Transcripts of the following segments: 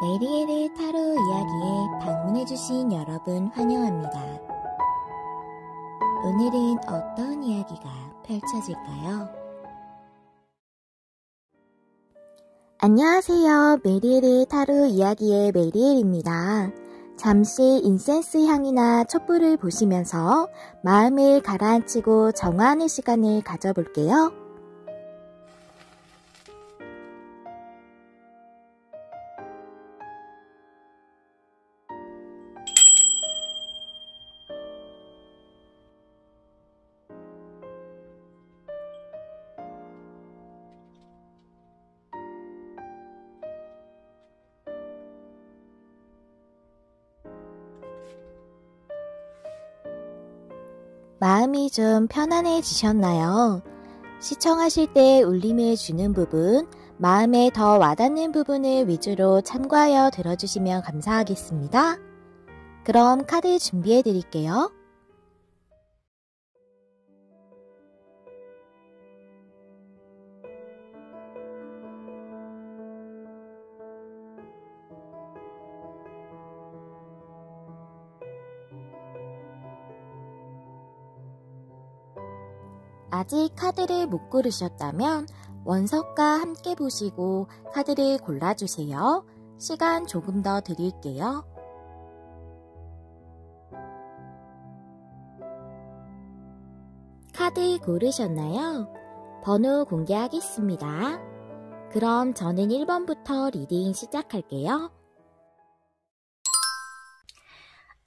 메리엘의 타로 이야기에 방문해주신 여러분 환영합니다. 오늘은 어떤 이야기가 펼쳐질까요? 안녕하세요. 메리엘의 타로 이야기의 메리엘입니다. 잠시 인센스 향이나 촛불을 보시면서 마음을 가라앉히고 정화하는 시간을 가져볼게요. 마음이 좀 편안해지셨나요? 시청하실 때 울림을 주는 부분, 마음에 더 와닿는 부분을 위주로 참고하여 들어주시면 감사하겠습니다. 그럼 카드 준비해 드릴게요. 아직 카드를 못 고르셨다면 원석과 함께 보시고 카드를 골라주세요. 시간 조금 더 드릴게요. 카드 고르셨나요? 번호 공개하겠습니다. 그럼 저는 1번부터 리딩 시작할게요.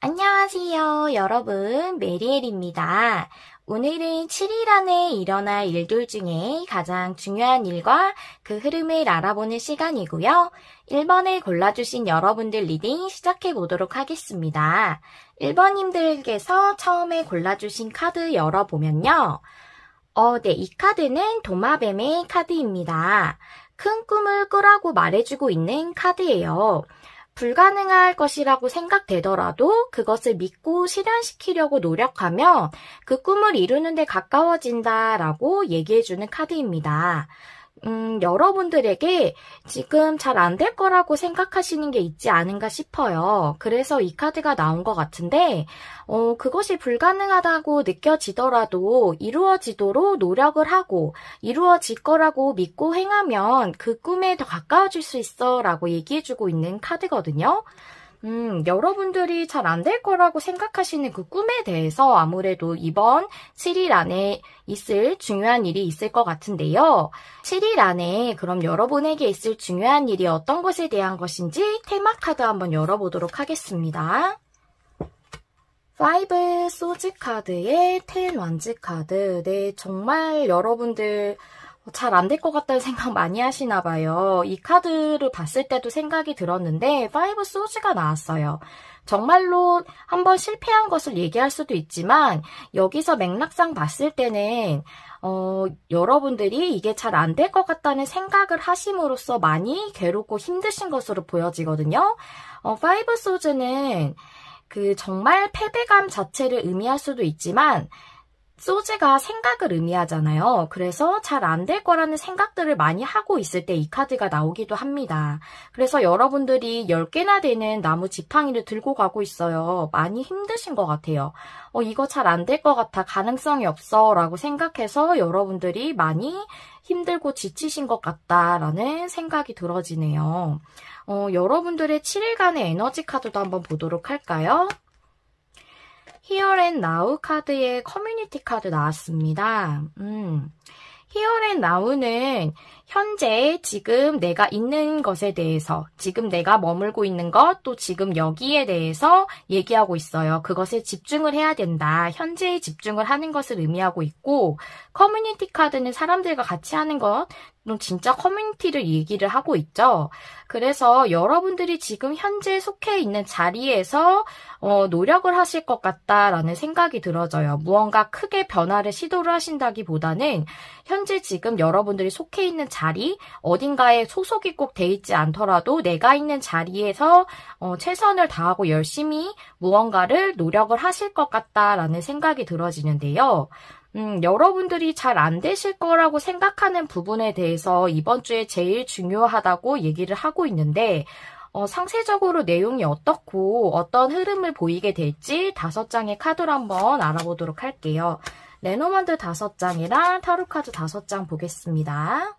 안녕하세요, 여러분. 메리엘입니다. 오늘은 7일 안에 일어날 일들 중에 가장 중요한 일과 그 흐름을 알아보는 시간이고요. 1번을 골라주신 여러분들 리딩 시작해보도록 하겠습니다. 1번님들께서 처음에 골라주신 카드 열어보면요. 네, 이 카드는 도마뱀의 카드입니다. 큰 꿈을 꾸라고 말해주고 있는 카드예요. 불가능할 것이라고 생각되더라도 그것을 믿고 실현시키려고 노력하면 그 꿈을 이루는 데 가까워진다라고 얘기해주는 카드입니다. 여러분들에게 지금 잘 안 될 거라고 생각하시는 게 있지 않은가 싶어요. 그래서 이 카드가 나온 것 같은데 그것이 불가능하다고 느껴지더라도 이루어지도록 노력을 하고 이루어질 거라고 믿고 행하면 그 꿈에 더 가까워질 수 있어 라고 얘기해주고 있는 카드거든요. 여러분들이 잘 안 될 거라고 생각하시는 그 꿈에 대해서 아무래도 이번 7일 안에 있을 중요한 일이 있을 것 같은데요. 7일 안에 그럼 여러분에게 있을 중요한 일이 어떤 것에 대한 것인지 테마 카드 한번 열어보도록 하겠습니다. 5 소즈 카드의 10 원즈 카드. 네, 정말 여러분들 잘 안 될 것 같다는 생각 많이 하시나 봐요. 이 카드를 봤을 때도 생각이 들었는데 5 소즈가 나왔어요. 정말로 한번 실패한 것을 얘기할 수도 있지만 여기서 맥락상 봤을 때는 여러분들이 이게 잘 안 될 것 같다는 생각을 하심으로써 많이 괴롭고 힘드신 것으로 보여지거든요. 5 소즈는 그 정말 패배감 자체를 의미할 수도 있지만 소즈가 생각을 의미하잖아요. 그래서 잘 안 될 거라는 생각들을 많이 하고 있을 때 이 카드가 나오기도 합니다. 그래서 여러분들이 10개나 되는 나무 지팡이를 들고 가고 있어요. 많이 힘드신 것 같아요. 이거 잘 안 될 것 같아. 가능성이 없어. 라고 생각해서 여러분들이 많이 힘들고 지치신 것 같다라는 생각이 들어지네요. 여러분들의 7일간의 에너지 카드도 한번 보도록 할까요? Here and Now 카드의 커뮤니티 카드 나왔습니다. Here and Now는 현재 지금 내가 있는 것에 대해서, 지금 내가 머물고 있는 것, 또 지금 여기에 대해서 얘기하고 있어요. 그것에 집중을 해야 된다. 현재에 집중을 하는 것을 의미하고 있고, 커뮤니티 카드는 사람들과 같이 하는 것, 진짜 커뮤니티를 얘기를 하고 있죠. 그래서 여러분들이 지금 현재 속해 있는 자리에서 노력을 하실 것 같다라는 생각이 들어져요. 무언가 크게 변화를 시도를 하신다기보다는 현재 지금 여러분들이 속해 있는 자리, 어딘가에 소속이 꼭 돼 있지 않더라도 내가 있는 자리에서 최선을 다하고 열심히 무언가를 노력을 하실 것 같다라는 생각이 들어지는데요. 여러분들이 잘 안 되실 거라고 생각하는 부분에 대해서 이번 주에 제일 중요하다고 얘기를 하고 있는데 상세적으로 내용이 어떻고 어떤 흐름을 보이게 될지 5장의 카드로 한번 알아보도록 할게요. 레노먼드 5장이랑 타로카드 5장 보겠습니다.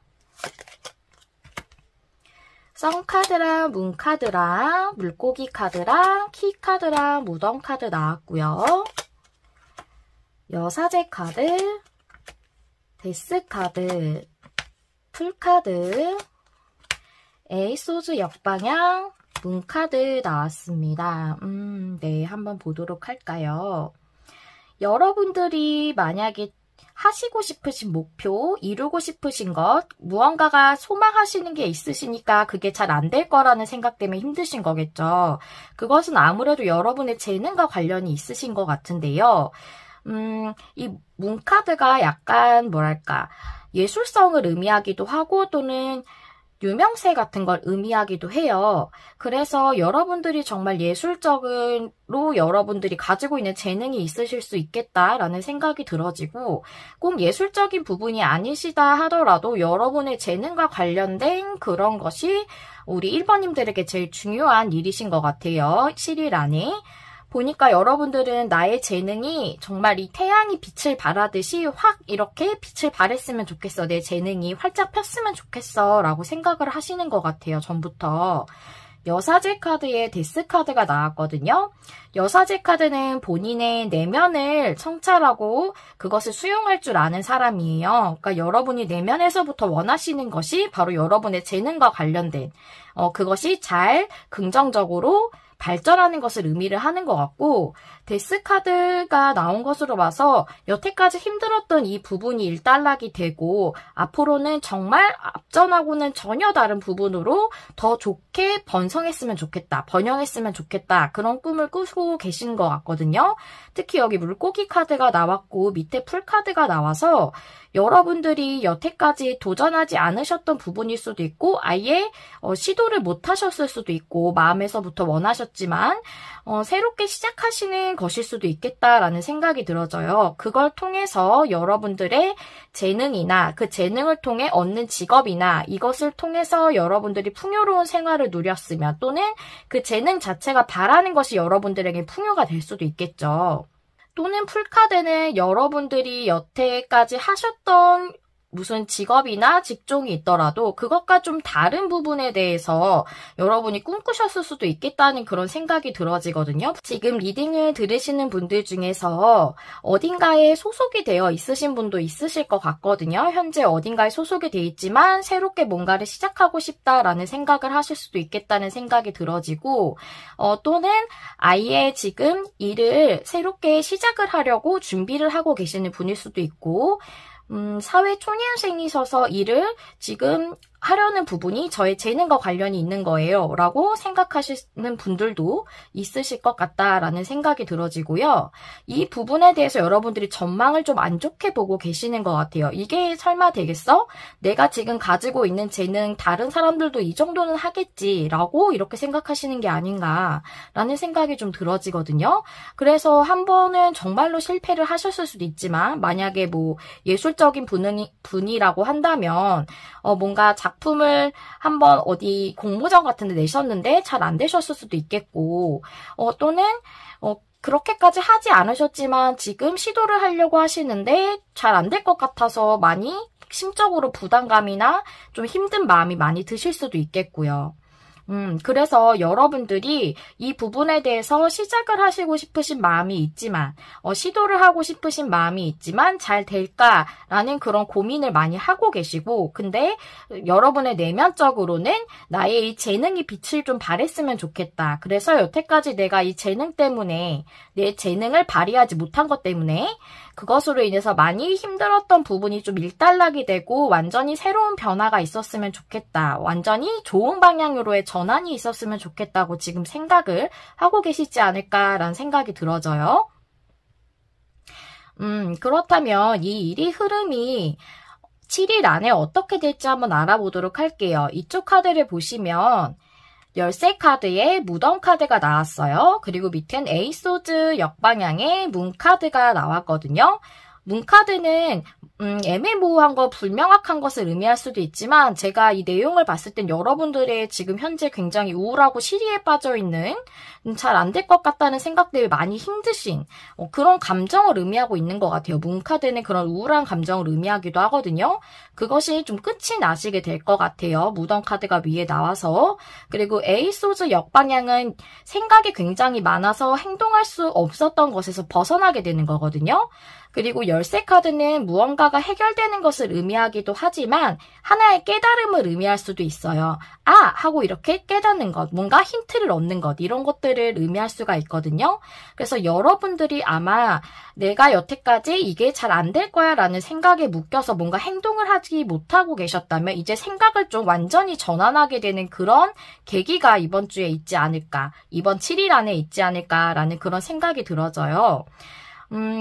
썬카드랑 문카드랑 물고기 카드랑 키카드랑 무덤카드 나왔고요. 여사제 카드, 데스카드, 풀카드, 에이소즈 역방향, 문카드 나왔습니다. 네, 한번 보도록 할까요? 여러분들이 만약에 하시고 싶으신 목표, 이루고 싶으신 것, 무언가가 소망하시는 게 있으시니까 그게 잘 안 될 거라는 생각 때문에 힘드신 거겠죠. 그것은 아무래도 여러분의 재능과 관련이 있으신 것 같은데요. 이 문카드가 약간 뭐랄까 예술성을 의미하기도 하고 또는 유명세 같은 걸 의미하기도 해요. 그래서 여러분들이 정말 예술적으로 여러분들이 가지고 있는 재능이 있으실 수 있겠다라는 생각이 들어지고 꼭 예술적인 부분이 아니시다 하더라도 여러분의 재능과 관련된 그런 것이 우리 1번님들에게 제일 중요한 일이신 것 같아요. 7일 안에. 보니까 여러분들은 나의 재능이 정말 이 태양이 빛을 발하듯이 확 이렇게 빛을 발했으면 좋겠어. 내 재능이 활짝 폈으면 좋겠어. 라고 생각을 하시는 것 같아요. 전부터. 여사제 카드에 데스 카드가 나왔거든요. 여사제 카드는 본인의 내면을 성찰하고 그것을 수용할 줄 아는 사람이에요. 그러니까 여러분이 내면에서부터 원하시는 것이 바로 여러분의 재능과 관련된 그것이 잘 긍정적으로 발전하는 것을 의미를 하는 것 같고 데스카드가 나온 것으로 봐서 여태까지 힘들었던 이 부분이 일단락이 되고 앞으로는 정말 앞전하고는 전혀 다른 부분으로 더 좋게 번성했으면 좋겠다. 번영했으면 좋겠다. 그런 꿈을 꾸고 계신 것 같거든요. 특히 여기 물고기 카드가 나왔고 밑에 풀 카드가 나와서 여러분들이 여태까지 도전하지 않으셨던 부분일 수도 있고 아예 시도를 못 하셨을 수도 있고 마음에서부터 원하셨지만 새롭게 시작하시는 것일 수도 있겠다라는 생각이 들어져요. 그걸 통해서 여러분들의 재능이나 그 재능을 통해 얻는 직업이나 이것을 통해서 여러분들이 풍요로운 생활을 누렸으면 또는 그 재능 자체가 바라는 것이 여러분들에게 풍요가 될 수도 있겠죠. 또는 풀카드는 여러분들이 여태까지 하셨던 무슨 직업이나 직종이 있더라도 그것과 좀 다른 부분에 대해서 여러분이 꿈꾸셨을 수도 있겠다는 그런 생각이 들어지거든요. 지금 리딩을 들으시는 분들 중에서 어딘가에 소속이 되어 있으신 분도 있으실 것 같거든요. 현재 어딘가에 소속이 되어 있지만 새롭게 뭔가를 시작하고 싶다라는 생각을 하실 수도 있겠다는 생각이 들어지고 또는 아예 지금 일을 새롭게 시작을 하려고 준비를 하고 계시는 분일 수도 있고 사회 초년생이셔서 일을 지금 하려는 부분이 저의 재능과 관련이 있는 거예요 라고 생각하시는 분들도 있으실 것 같다라는 생각이 들어지고요. 이 부분에 대해서 여러분들이 전망을 좀 안 좋게 보고 계시는 것 같아요. 이게 설마 되겠어? 내가 지금 가지고 있는 재능 다른 사람들도 이 정도는 하겠지 라고 이렇게 생각하시는 게 아닌가 라는 생각이 좀 들어지거든요. 그래서 한 번은 정말로 실패를 하셨을 수도 있지만 만약에 뭐 예술적인 분이라고 한다면 뭔가 작품을 한번 어디 공모전 같은 데 내셨는데 잘 안 되셨을 수도 있겠고 또는 그렇게까지 하지 않으셨지만 지금 시도를 하려고 하시는데 잘 안 될 것 같아서 많이 심적으로 부담감이나 좀 힘든 마음이 많이 드실 수도 있겠고요. 그래서 여러분들이 이 부분에 대해서 시작을 하시고 싶으신 마음이 있지만 시도를 하고 싶으신 마음이 있지만 잘 될까라는 그런 고민을 많이 하고 계시고 근데 여러분의 내면적으로는 나의 이 재능이 빛을 좀 발했으면 좋겠다. 그래서 여태까지 내가 이 재능 때문에 내 재능을 발휘하지 못한 것 때문에 그것으로 인해서 많이 힘들었던 부분이 좀 일단락이 되고 완전히 새로운 변화가 있었으면 좋겠다. 완전히 좋은 방향으로의 전환이 있었으면 좋겠다고 지금 생각을 하고 계시지 않을까라는 생각이 들어져요. 그렇다면 이 일이 흐름이 7일 안에 어떻게 될지 한번 알아보도록 할게요. 이쪽 카드를 보시면 열쇠 카드에 무덤 카드가 나왔어요. 그리고 밑엔 에이스 오즈 역방향의 문 카드가 나왔거든요. 문 카드는 애매모호한 거, 불명확한 것을 의미할 수도 있지만 제가 이 내용을 봤을 땐 여러분들의 지금 현재 굉장히 우울하고 시리에 빠져있는 잘 안 될 것 같다는 생각 때문에 많이 힘드신 그런 감정을 의미하고 있는 것 같아요. 문카드는 그런 우울한 감정을 의미하기도 하거든요. 그것이 좀 끝이 나시게 될 것 같아요. 무덤 카드가 위에 나와서. 그리고 에이스 역방향은 생각이 굉장히 많아서 행동할 수 없었던 것에서 벗어나게 되는 거거든요. 그리고 열쇠 카드는 무언가가 해결되는 것을 의미하기도 하지만 하나의 깨달음을 의미할 수도 있어요. 아! 하고 이렇게 깨닫는 것, 뭔가 힌트를 얻는 것, 이런 것들을 의미할 수가 있거든요. 그래서 여러분들이 아마 내가 여태까지 이게 잘 안 될 거야 라는 생각에 묶여서 뭔가 행동을 하지 못하고 계셨다면 이제 생각을 좀 완전히 전환하게 되는 그런 계기가 이번 주에 있지 않을까, 이번 7일 안에 있지 않을까라는 그런 생각이 들어져요.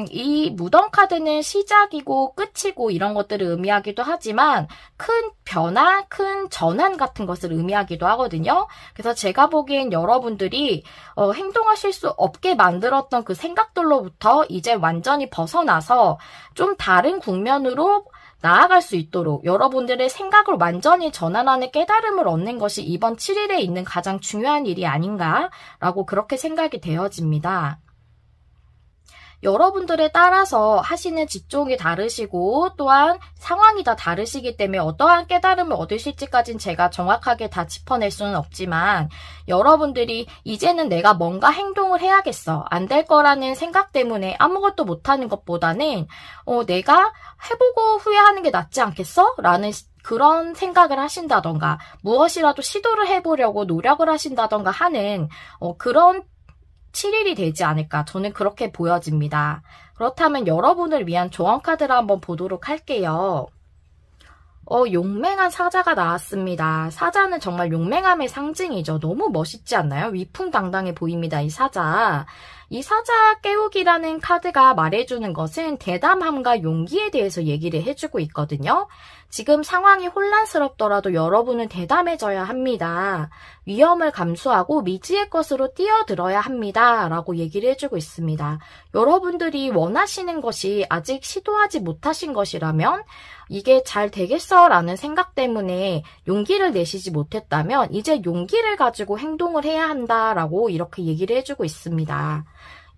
이 무덤 카드는 시작이고 끝이고 이런 것들을 의미하기도 하지만 큰 변화, 큰 전환 같은 것을 의미하기도 하거든요. 그래서 제가 보기엔 여러분들이 행동하실 수 없게 만들었던 그 생각들로부터 이제 완전히 벗어나서 좀 다른 국면으로 나아갈 수 있도록 여러분들의 생각을 완전히 전환하는 깨달음을 얻는 것이 이번 7일에 있는 가장 중요한 일이 아닌가라고 그렇게 생각이 되어집니다. 여러분들에 따라서 하시는 직종이 다르시고 또한 상황이 다 다르시기 때문에 어떠한 깨달음을 얻으실지까지는 제가 정확하게 다 짚어낼 수는 없지만 여러분들이 이제는 내가 뭔가 행동을 해야겠어. 안 될 거라는 생각 때문에 아무것도 못하는 것보다는 내가 해보고 후회하는 게 낫지 않겠어? 라는 그런 생각을 하신다던가 무엇이라도 시도를 해보려고 노력을 하신다던가 하는 그런 7일이 되지 않을까 저는 그렇게 보여집니다. 그렇다면 여러분을 위한 조언 카드를 한번 보도록 할게요. 용맹한 사자가 나왔습니다. 사자는 정말 용맹함의 상징이죠. 너무 멋있지 않나요? 위풍당당해 보입니다. 이 사자. 이 사자 깨우기라는 카드가 말해주는 것은 대담함과 용기에 대해서 얘기를 해주고 있거든요. 지금 상황이 혼란스럽더라도 여러분은 대담해져야 합니다. 위험을 감수하고 미지의 것으로 뛰어들어야 합니다. 라고 얘기를 해주고 있습니다. 여러분들이 원하시는 것이 아직 시도하지 못하신 것이라면 이게 잘 되겠어 라는 생각 때문에 용기를 내시지 못했다면 이제 용기를 가지고 행동을 해야 한다라고 이렇게 얘기를 해주고 있습니다.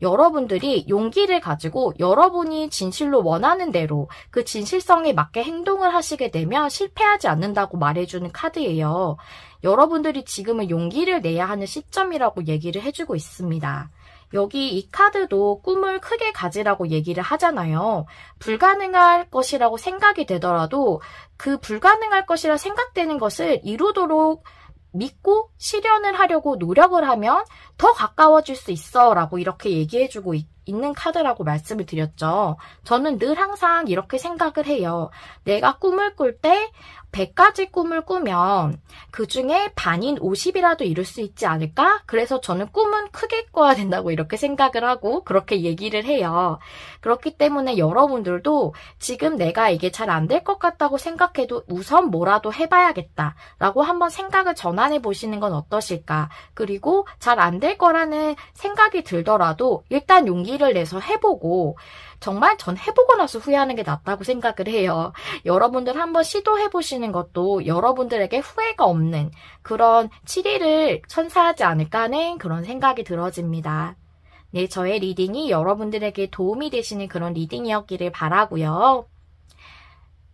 여러분들이 용기를 가지고 여러분이 진실로 원하는 대로 그 진실성에 맞게 행동을 하시게 되면 실패하지 않는다고 말해주는 카드예요. 여러분들이 지금은 용기를 내야 하는 시점이라고 얘기를 해주고 있습니다. 여기 이 카드도 꿈을 크게 가지라고 얘기를 하잖아요. 불가능할 것이라고 생각이 되더라도 그 불가능할 것이라 생각되는 것을 이루도록 믿고 실현을 하려고 노력을 하면 더 가까워질 수 있어 라고 이렇게 얘기해주고 있는 카드라고 말씀을 드렸죠. 저는 늘 항상 이렇게 생각을 해요. 내가 꿈을 꿀 때 100가지 꿈을 꾸면 그 중에 반인 50이라도 이룰 수 있지 않을까? 그래서 저는 꿈은 크게 꿔야 된다고 이렇게 생각을 하고 그렇게 얘기를 해요. 그렇기 때문에 여러분들도 지금 내가 이게 잘 안 될 것 같다고 생각해도 우선 뭐라도 해봐야겠다 라고 한번 생각을 전환해 보시는 건 어떠실까? 그리고 잘 안 될 거라는 생각이 들더라도 일단 용기를 내서 해보고 정말 전 해보고 나서 후회하는 게 낫다고 생각을 해요. 여러분들 한번 시도해보시는 것도 여러분들에게 후회가 없는 그런 7일을 선사하지 않을까 하는 그런 생각이 들어집니다. 네, 저의 리딩이 여러분들에게 도움이 되시는 그런 리딩이었기를 바라고요.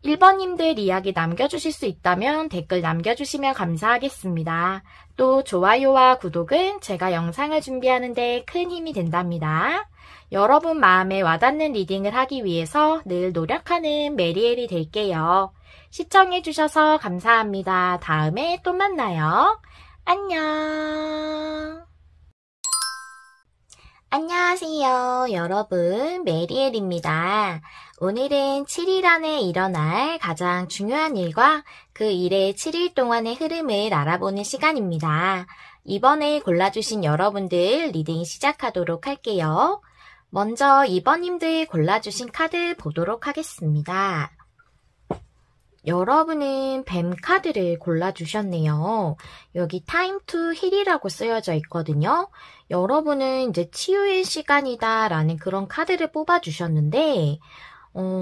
1번님들 이야기 남겨주실 수 있다면 댓글 남겨주시면 감사하겠습니다. 또 좋아요와 구독은 제가 영상을 준비하는 데 큰 힘이 된답니다. 여러분 마음에 와닿는 리딩을 하기 위해서 늘 노력하는 메리엘이 될게요. 시청해주셔서 감사합니다. 다음에 또 만나요. 안녕. 안녕하세요. 여러분, 메리엘입니다. 오늘은 7일 안에 일어날 가장 중요한 일과 그 일의 7일 동안의 흐름을 알아보는 시간입니다. 이번에 골라주신 여러분들 리딩 시작하도록 할게요. 먼저 2번님들 골라주신 카드 보도록 하겠습니다. 여러분은 뱀 카드를 골라주셨네요. 여기 Time to Heal이라고 쓰여져 있거든요. 여러분은 이제 치유의 시간이다 라는 그런 카드를 뽑아주셨는데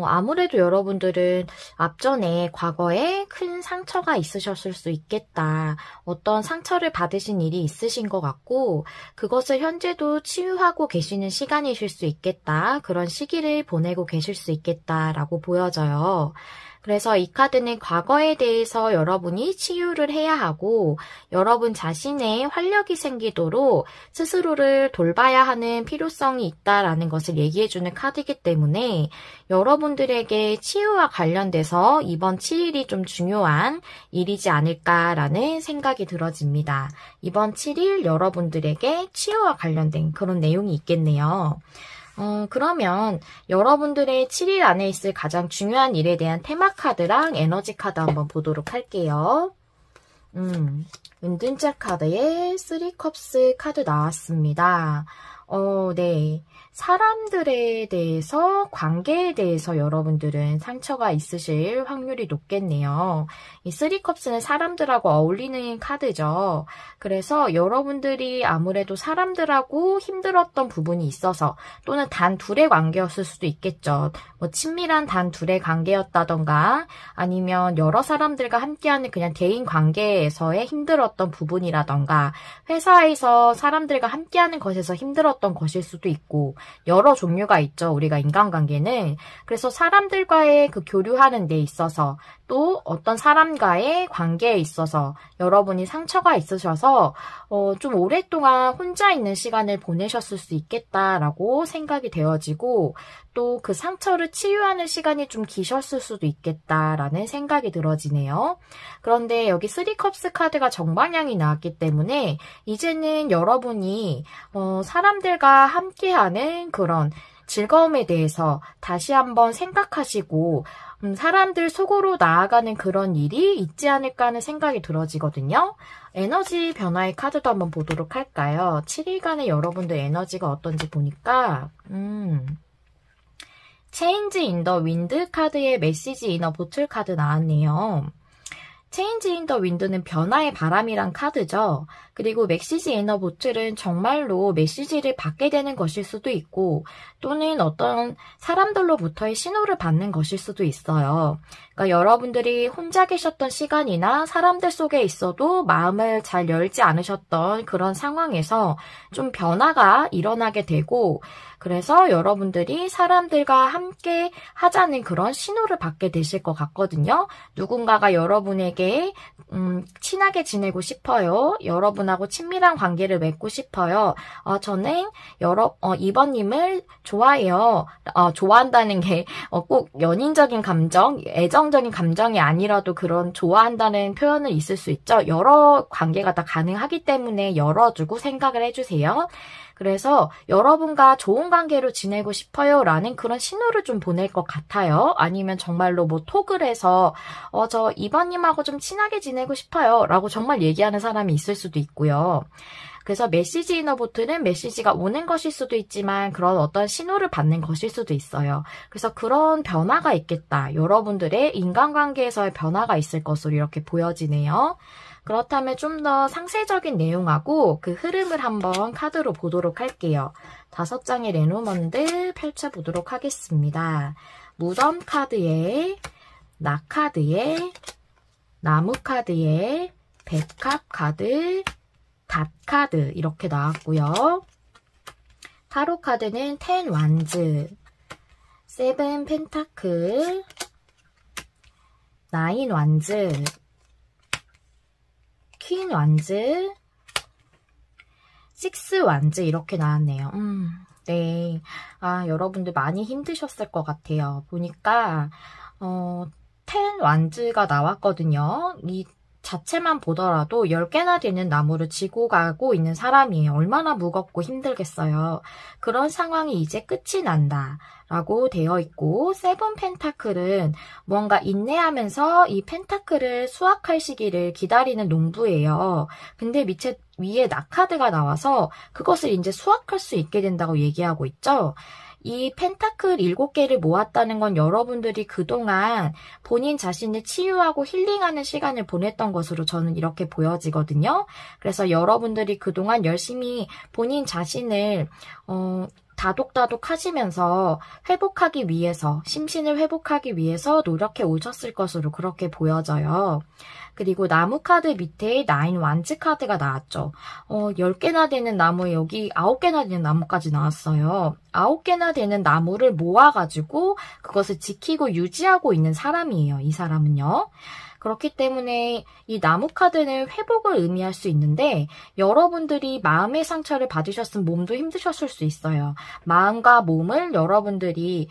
아무래도 여러분들은 앞전에 과거에 큰 상처가 있으셨을 수 있겠다. 어떤 상처를 받으신 일이 있으신 것 같고 그것을 현재도 치유하고 계시는 시간이실 수 있겠다. 그런 시기를 보내고 계실 수 있겠다라고 보여져요. 그래서 이 카드는 과거에 대해서 여러분이 치유를 해야 하고 여러분 자신의 활력이 생기도록 스스로를 돌봐야 하는 필요성이 있다라는 것을 얘기해주는 카드이기 때문에 여러분들에게 치유와 관련돼서 이번 7일이 좀 중요한 일이지 않을까라는 생각이 들어집니다. 이번 7일 여러분들에게 치유와 관련된 그런 내용이 있겠네요. 그러면 여러분들의 7일 안에 있을 가장 중요한 일에 대한 테마 카드랑 에너지 카드 한번 보도록 할게요. 은둔자 카드에 3컵스 카드 나왔습니다. 네. 사람들에 대해서, 관계에 대해서 여러분들은 상처가 있으실 확률이 높겠네요. 이 3컵스는 사람들하고 어울리는 카드죠. 그래서 여러분들이 아무래도 사람들하고 힘들었던 부분이 있어서 또는 단 둘의 관계였을 수도 있겠죠. 뭐 친밀한 단 둘의 관계였다던가 아니면 여러 사람들과 함께하는 그냥 대인 관계에서의 힘들었던 부분이라던가 회사에서 사람들과 함께하는 것에서 힘들었던 것일 수도 있고 여러 종류가 있죠. 우리가 인간관계는. 그래서 사람들과의 그 교류하는 데 있어서 또 어떤 사람과의 관계에 있어서 여러분이 상처가 있으셔서 좀 오랫동안 혼자 있는 시간을 보내셨을 수 있겠다라고 생각이 되어지고 또 그 상처를 치유하는 시간이 좀 기셨을 수도 있겠다라는 생각이 들어지네요. 그런데 여기 3컵스 카드가 정방향이 나왔기 때문에 이제는 여러분이 사람들과 함께하는 그런 즐거움에 대해서 다시 한번 생각하시고 사람들 속으로 나아가는 그런 일이 있지 않을까 하는 생각이 들어지거든요. 에너지 변화의 카드도 한번 보도록 할까요? 7일간의 여러분들 에너지가 어떤지 보니까 체인지 인 더 윈드 카드에 메시지 인 어 보틀 카드 나왔네요. 체인지 인 더 윈드는 변화의 바람이란 카드죠. 그리고 메시지 인 어 보틀은 정말로 메시지를 받게 되는 것일 수도 있고 또는 어떤 사람들로부터의 신호를 받는 것일 수도 있어요. 그러니까 여러분들이 혼자 계셨던 시간이나 사람들 속에 있어도 마음을 잘 열지 않으셨던 그런 상황에서 좀 변화가 일어나게 되고 그래서 여러분들이 사람들과 함께 하자는 그런 신호를 받게 되실 것 같거든요. 누군가가 여러분에게 친하게 지내고 싶어요. 여러분하고 친밀한 관계를 맺고 싶어요. 저는 이번님을 좋아해요. 좋아한다는 게 꼭 연인적인 감정, 애정적인 감정이 아니라도 그런 좋아한다는 표현을 있을 수 있죠. 여러 관계가 다 가능하기 때문에 열어주고 생각을 해주세요. 그래서 여러분과 좋은 관계로 지내고 싶어요 라는 그런 신호를 좀 보낼 것 같아요. 아니면 정말로 뭐 톡을 해서 저 이번님하고 좀 친하게 지내고 싶어요 라고 정말 얘기하는 사람이 있을 수도 있고요. 그래서 메시지 인 어 보틀은 메시지가 오는 것일 수도 있지만 그런 어떤 신호를 받는 것일 수도 있어요. 그래서 그런 변화가 있겠다. 여러분들의 인간관계에서의 변화가 있을 것으로 이렇게 보여지네요. 그렇다면 좀 더 상세적인 내용하고 그 흐름을 한번 카드로 보도록 할게요. 5장의 레노먼드 펼쳐보도록 하겠습니다. 무덤 카드에, 나 카드에, 나무 카드에, 백합 카드, 닷 카드 이렇게 나왔고요. 타로 카드는 10 완즈, 7 펜타클, 9 완즈, 퀸 완즈, 6 완즈 이렇게 나왔네요. 네. 여러분들 많이 힘드셨을 것 같아요. 보니까 10 완즈가 나왔거든요. 이 자체만 보더라도 10개나 되는 나무를 지고 가고 있는 사람이에요. 얼마나 무겁고 힘들겠어요. 그런 상황이 이제 끝이 난다 라고 되어 있고 7 펜타클은 뭔가 인내하면서 이 펜타클을 수확할 시기를 기다리는 농부예요. 근데 위에 나 카드가 나와서 그것을 이제 수확할 수 있게 된다고 얘기하고 있죠. 이 펜타클 7개를 모았다는 건 여러분들이 그동안 본인 자신을 치유하고 힐링하는 시간을 보냈던 것으로 저는 이렇게 보여지거든요. 그래서 여러분들이 그동안 열심히 본인 자신을 다독다독 하시면서 회복하기 위해서, 심신을 회복하기 위해서 노력해 오셨을 것으로 그렇게 보여져요. 그리고 나무 카드 밑에 9 완즈 카드가 나왔죠. 10개나 되는 나무에 여기 9개나 되는 나무까지 나왔어요. 9개나 되는 나무를 모아가지고 그것을 지키고 유지하고 있는 사람이에요. 이 사람은요. 그렇기 때문에 이 나무 카드는 회복을 의미할 수 있는데 여러분들이 마음의 상처를 받으셨으면 몸도 힘드셨을 수 있어요. 마음과 몸을 여러분들이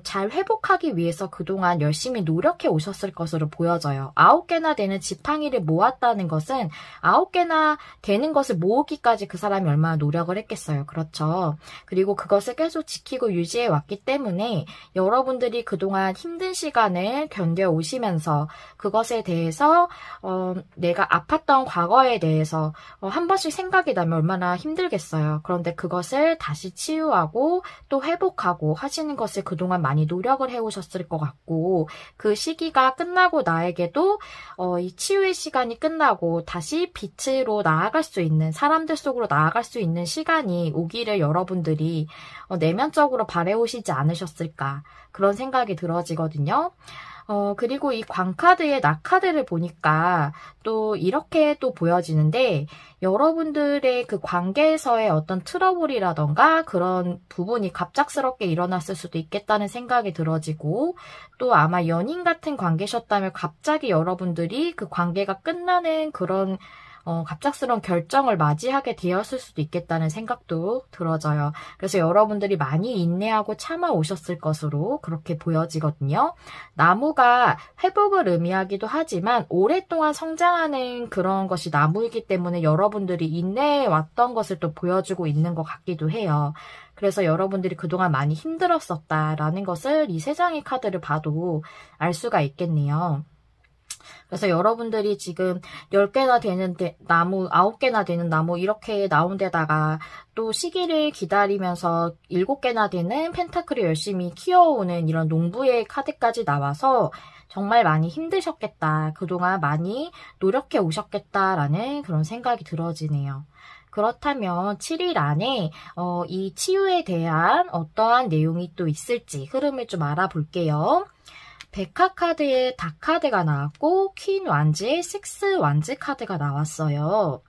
잘 회복하기 위해서 그동안 열심히 노력해 오셨을 것으로 보여져요. 9개나 되는 지팡이를 모았다는 것은 9개나 되는 것을 모으기까지 그 사람이 얼마나 노력을 했겠어요. 그렇죠. 그리고 그것을 계속 지키고 유지해 왔기 때문에 여러분들이 그동안 힘든 시간을 견뎌 오시면서 그것에 대해서 내가 아팠던 과거에 대해서 한 번씩 생각이 나면 얼마나 힘들겠어요. 그런데 그것을 다시 치유하고 또 회복하고 하시는 것을 그동안 많이 노력을 해오셨을 것 같고 그 시기가 끝나고 나에게도 이 치유의 시간이 끝나고 다시 빛으로 나아갈 수 있는 사람들 속으로 나아갈 수 있는 시간이 오기를 여러분들이 내면적으로 바라오시지 않으셨을까 그런 생각이 들어지거든요. 그리고 이 광카드의 나카드를 보니까 또 이렇게 또 보여지는데 여러분들의 그 관계에서의 어떤 트러블이라던가 그런 부분이 갑작스럽게 일어났을 수도 있겠다는 생각이 들어지고 또 아마 연인 같은 관계셨다면 갑자기 여러분들이 그 관계가 끝나는 그런 갑작스러운 결정을 맞이하게 되었을 수도 있겠다는 생각도 들어져요. 그래서 여러분들이 많이 인내하고 참아 오셨을 것으로 그렇게 보여지거든요. 나무가 회복을 의미하기도 하지만 오랫동안 성장하는 그런 것이 나무이기 때문에 여러분들이 인내해 왔던 것을 또 보여주고 있는 것 같기도 해요. 그래서 여러분들이 그동안 많이 힘들었었다라는 것을 이 세 장의 카드를 봐도 알 수가 있겠네요. 그래서 여러분들이 지금 10개나 되는 나무, 9개나 되는 나무 이렇게 나온 데다가 또 시기를 기다리면서 7개나 되는 펜타클을 열심히 키워오는 이런 농부의 카드까지 나와서 정말 많이 힘드셨겠다. 그동안 많이 노력해 오셨겠다라는 그런 생각이 들어지네요. 그렇다면 7일 안에 이 치유에 대한 어떠한 내용이 또 있을지 흐름을 좀 알아볼게요. 백화 카드에 다 카드가 나왔고 퀸 완즈에 6 완즈 카드가 나왔어요.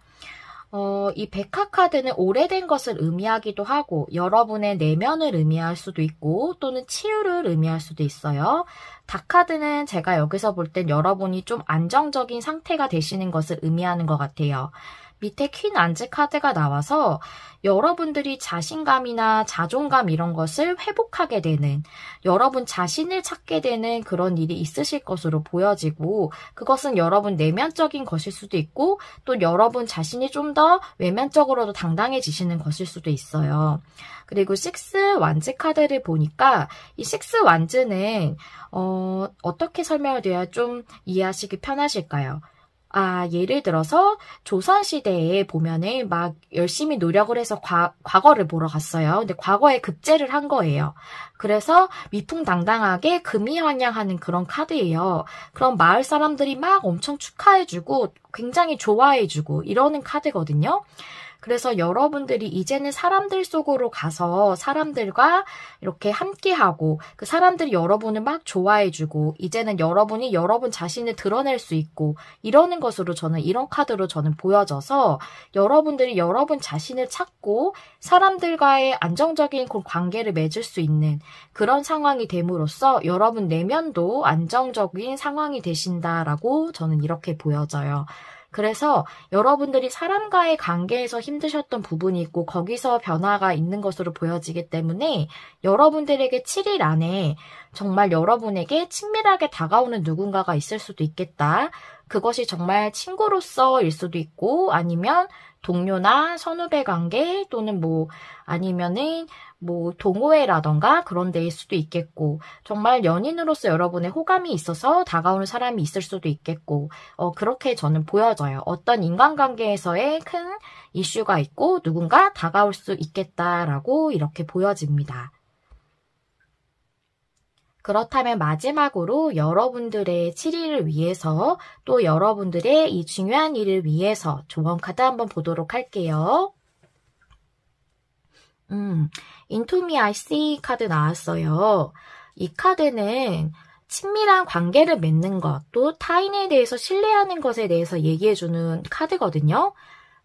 이 백화 카드는 오래된 것을 의미하기도 하고 여러분의 내면을 의미할 수도 있고 또는 치유를 의미할 수도 있어요. 다 카드는 제가 여기서 볼 땐 여러분이 좀 안정적인 상태가 되시는 것을 의미하는 것 같아요. 밑에 퀸 완즈 카드가 나와서 여러분들이 자신감이나 자존감 이런 것을 회복하게 되는 여러분 자신을 찾게 되는 그런 일이 있으실 것으로 보여지고 그것은 여러분 내면적인 것일 수도 있고 또 여러분 자신이 좀 더 외면적으로도 당당해지시는 것일 수도 있어요. 그리고 6 완즈 카드를 보니까 이 6 완즈는 어떻게 설명을 드려야 좀 이해하시기 편하실까요? 예를 들어서 조선시대에 보면은 막 열심히 노력을 해서 과거를 보러 갔어요. 근데 과거에 급제를 한 거예요. 그래서 위풍당당하게 금이환영하는 그런 카드예요. 그럼 마을 사람들이 막 엄청 축하해주고 굉장히 좋아해주고 이러는 카드거든요. 그래서 여러분들이 이제는 사람들 속으로 가서 사람들과 이렇게 함께하고 그 사람들이 여러분을 막 좋아해주고 이제는 여러분이 여러분 자신을 드러낼 수 있고 이러는 것으로 저는 이런 카드로 저는 보여져서 여러분들이 여러분 자신을 찾고 사람들과의 안정적인 관계를 맺을 수 있는 그런 상황이 됨으로써 여러분 내면도 안정적인 상황이 되신다라고 저는 이렇게 보여져요. 그래서 여러분들이 사람과의 관계에서 힘드셨던 부분이 있고 거기서 변화가 있는 것으로 보여지기 때문에 여러분들에게 7일 안에 정말 여러분에게 친밀하게 다가오는 누군가가 있을 수도 있겠다. 그것이 정말 친구로서일 수도 있고 아니면 동료나 선후배 관계 또는 아니면은 동호회라던가 그런 데일 수도 있겠고 정말 연인으로서 여러분의 호감이 있어서 다가오는 사람이 있을 수도 있겠고 그렇게 저는 보여져요. 어떤 인간관계에서의 큰 이슈가 있고 누군가 다가올 수 있겠다라고 이렇게 보여집니다. 그렇다면 마지막으로 여러분들의 7일을 위해서 또 여러분들의 이 중요한 일을 위해서 조언 카드 한번 보도록 할게요. Into Me I See 카드 나왔어요. 이 카드는 친밀한 관계를 맺는 것, 또 타인에 대해서 신뢰하는 것에 대해서 얘기해주는 카드거든요.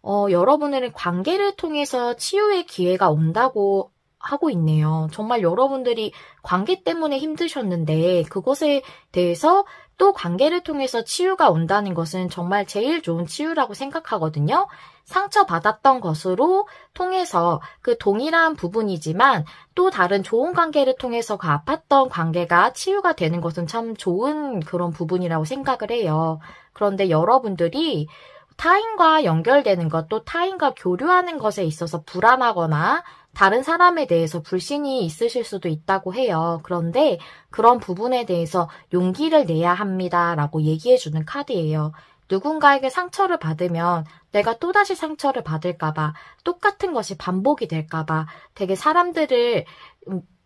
여러분들은 관계를 통해서 치유의 기회가 온다고 하고 있네요. 정말 여러분들이 관계 때문에 힘드셨는데 그것에 대해서 또 관계를 통해서 치유가 온다는 것은 정말 제일 좋은 치유라고 생각하거든요. 상처받았던 것으로 통해서 그 동일한 부분이지만 또 다른 좋은 관계를 통해서 그 아팠던 관계가 치유가 되는 것은 참 좋은 그런 부분이라고 생각을 해요. 그런데 여러분들이 타인과 연결되는 것, 또 타인과 교류하는 것에 있어서 불안하거나 다른 사람에 대해서 불신이 있으실 수도 있다고 해요. 그런데 그런 부분에 대해서 용기를 내야 합니다라고 얘기해주는 카드예요. 누군가에게 상처를 받으면 내가 또다시 상처를 받을까봐, 똑같은 것이 반복이 될까봐 되게 사람들을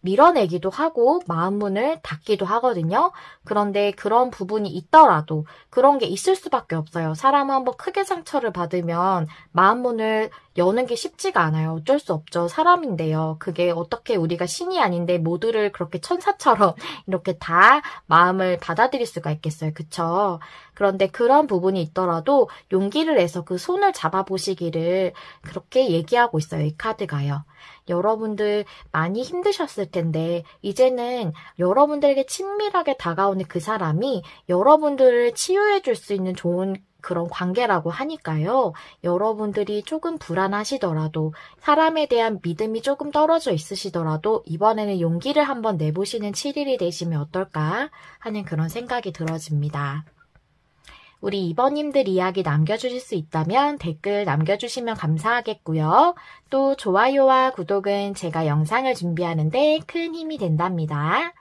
밀어내기도 하고 마음문을 닫기도 하거든요. 그런데 그런 부분이 있더라도 그런 게 있을 수밖에 없어요. 사람은 한번 크게 상처를 받으면 마음문을 여는 게 쉽지가 않아요. 어쩔 수 없죠. 사람인데요. 그게 어떻게 우리가 신이 아닌데 모두를 그렇게 천사처럼 이렇게 다 마음을 받아들일 수가 있겠어요. 그쵸? 그런데 그런 부분이 있더라도 용기를 내서 그 손을 잡아보시기를 그렇게 얘기하고 있어요. 이 카드가요. 여러분들 많이 힘드셨을 텐데 이제는 여러분들에게 친밀하게 다가오는 그 사람이 여러분들을 치유해 줄 수 있는 좋은 그런 관계라고 하니까요. 여러분들이 조금 불안하시더라도 사람에 대한 믿음이 조금 떨어져 있으시더라도 이번에는 용기를 한번 내보시는 7일이 되시면 어떨까 하는 그런 생각이 들어집니다. 우리 2번님들 이야기 남겨주실 수 있다면 댓글 남겨주시면 감사하겠고요. 또 좋아요와 구독은 제가 영상을 준비하는데 큰 힘이 된답니다.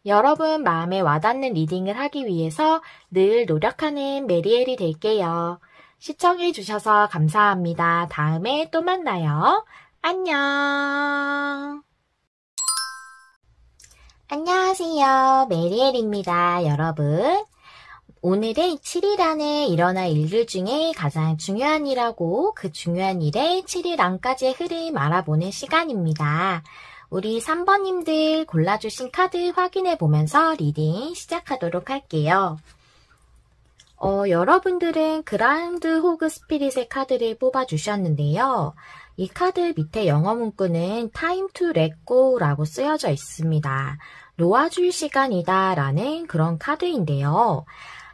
여러분 마음에 와닿는 리딩을 하기 위해서 늘 노력하는 메리엘이 될게요. 시청해주셔서 감사합니다. 다음에 또 만나요. 안녕. 안녕하세요. 메리엘입니다. 여러분. 오늘은 7일 안에 일어날 일들 중에 가장 중요한 일하고 그 중요한 일의 7일 안까지의 흐름 알아보는 시간입니다. 우리 3번님들 골라주신 카드 확인해 보면서 리딩 시작하도록 할게요. 여러분들은 그라운드 호그 스피릿의 카드를 뽑아주셨는데요. 이 카드 밑에 영어 문구는 Time to let go라고 쓰여져 있습니다. 놓아줄 시간이다 라는 그런 카드인데요.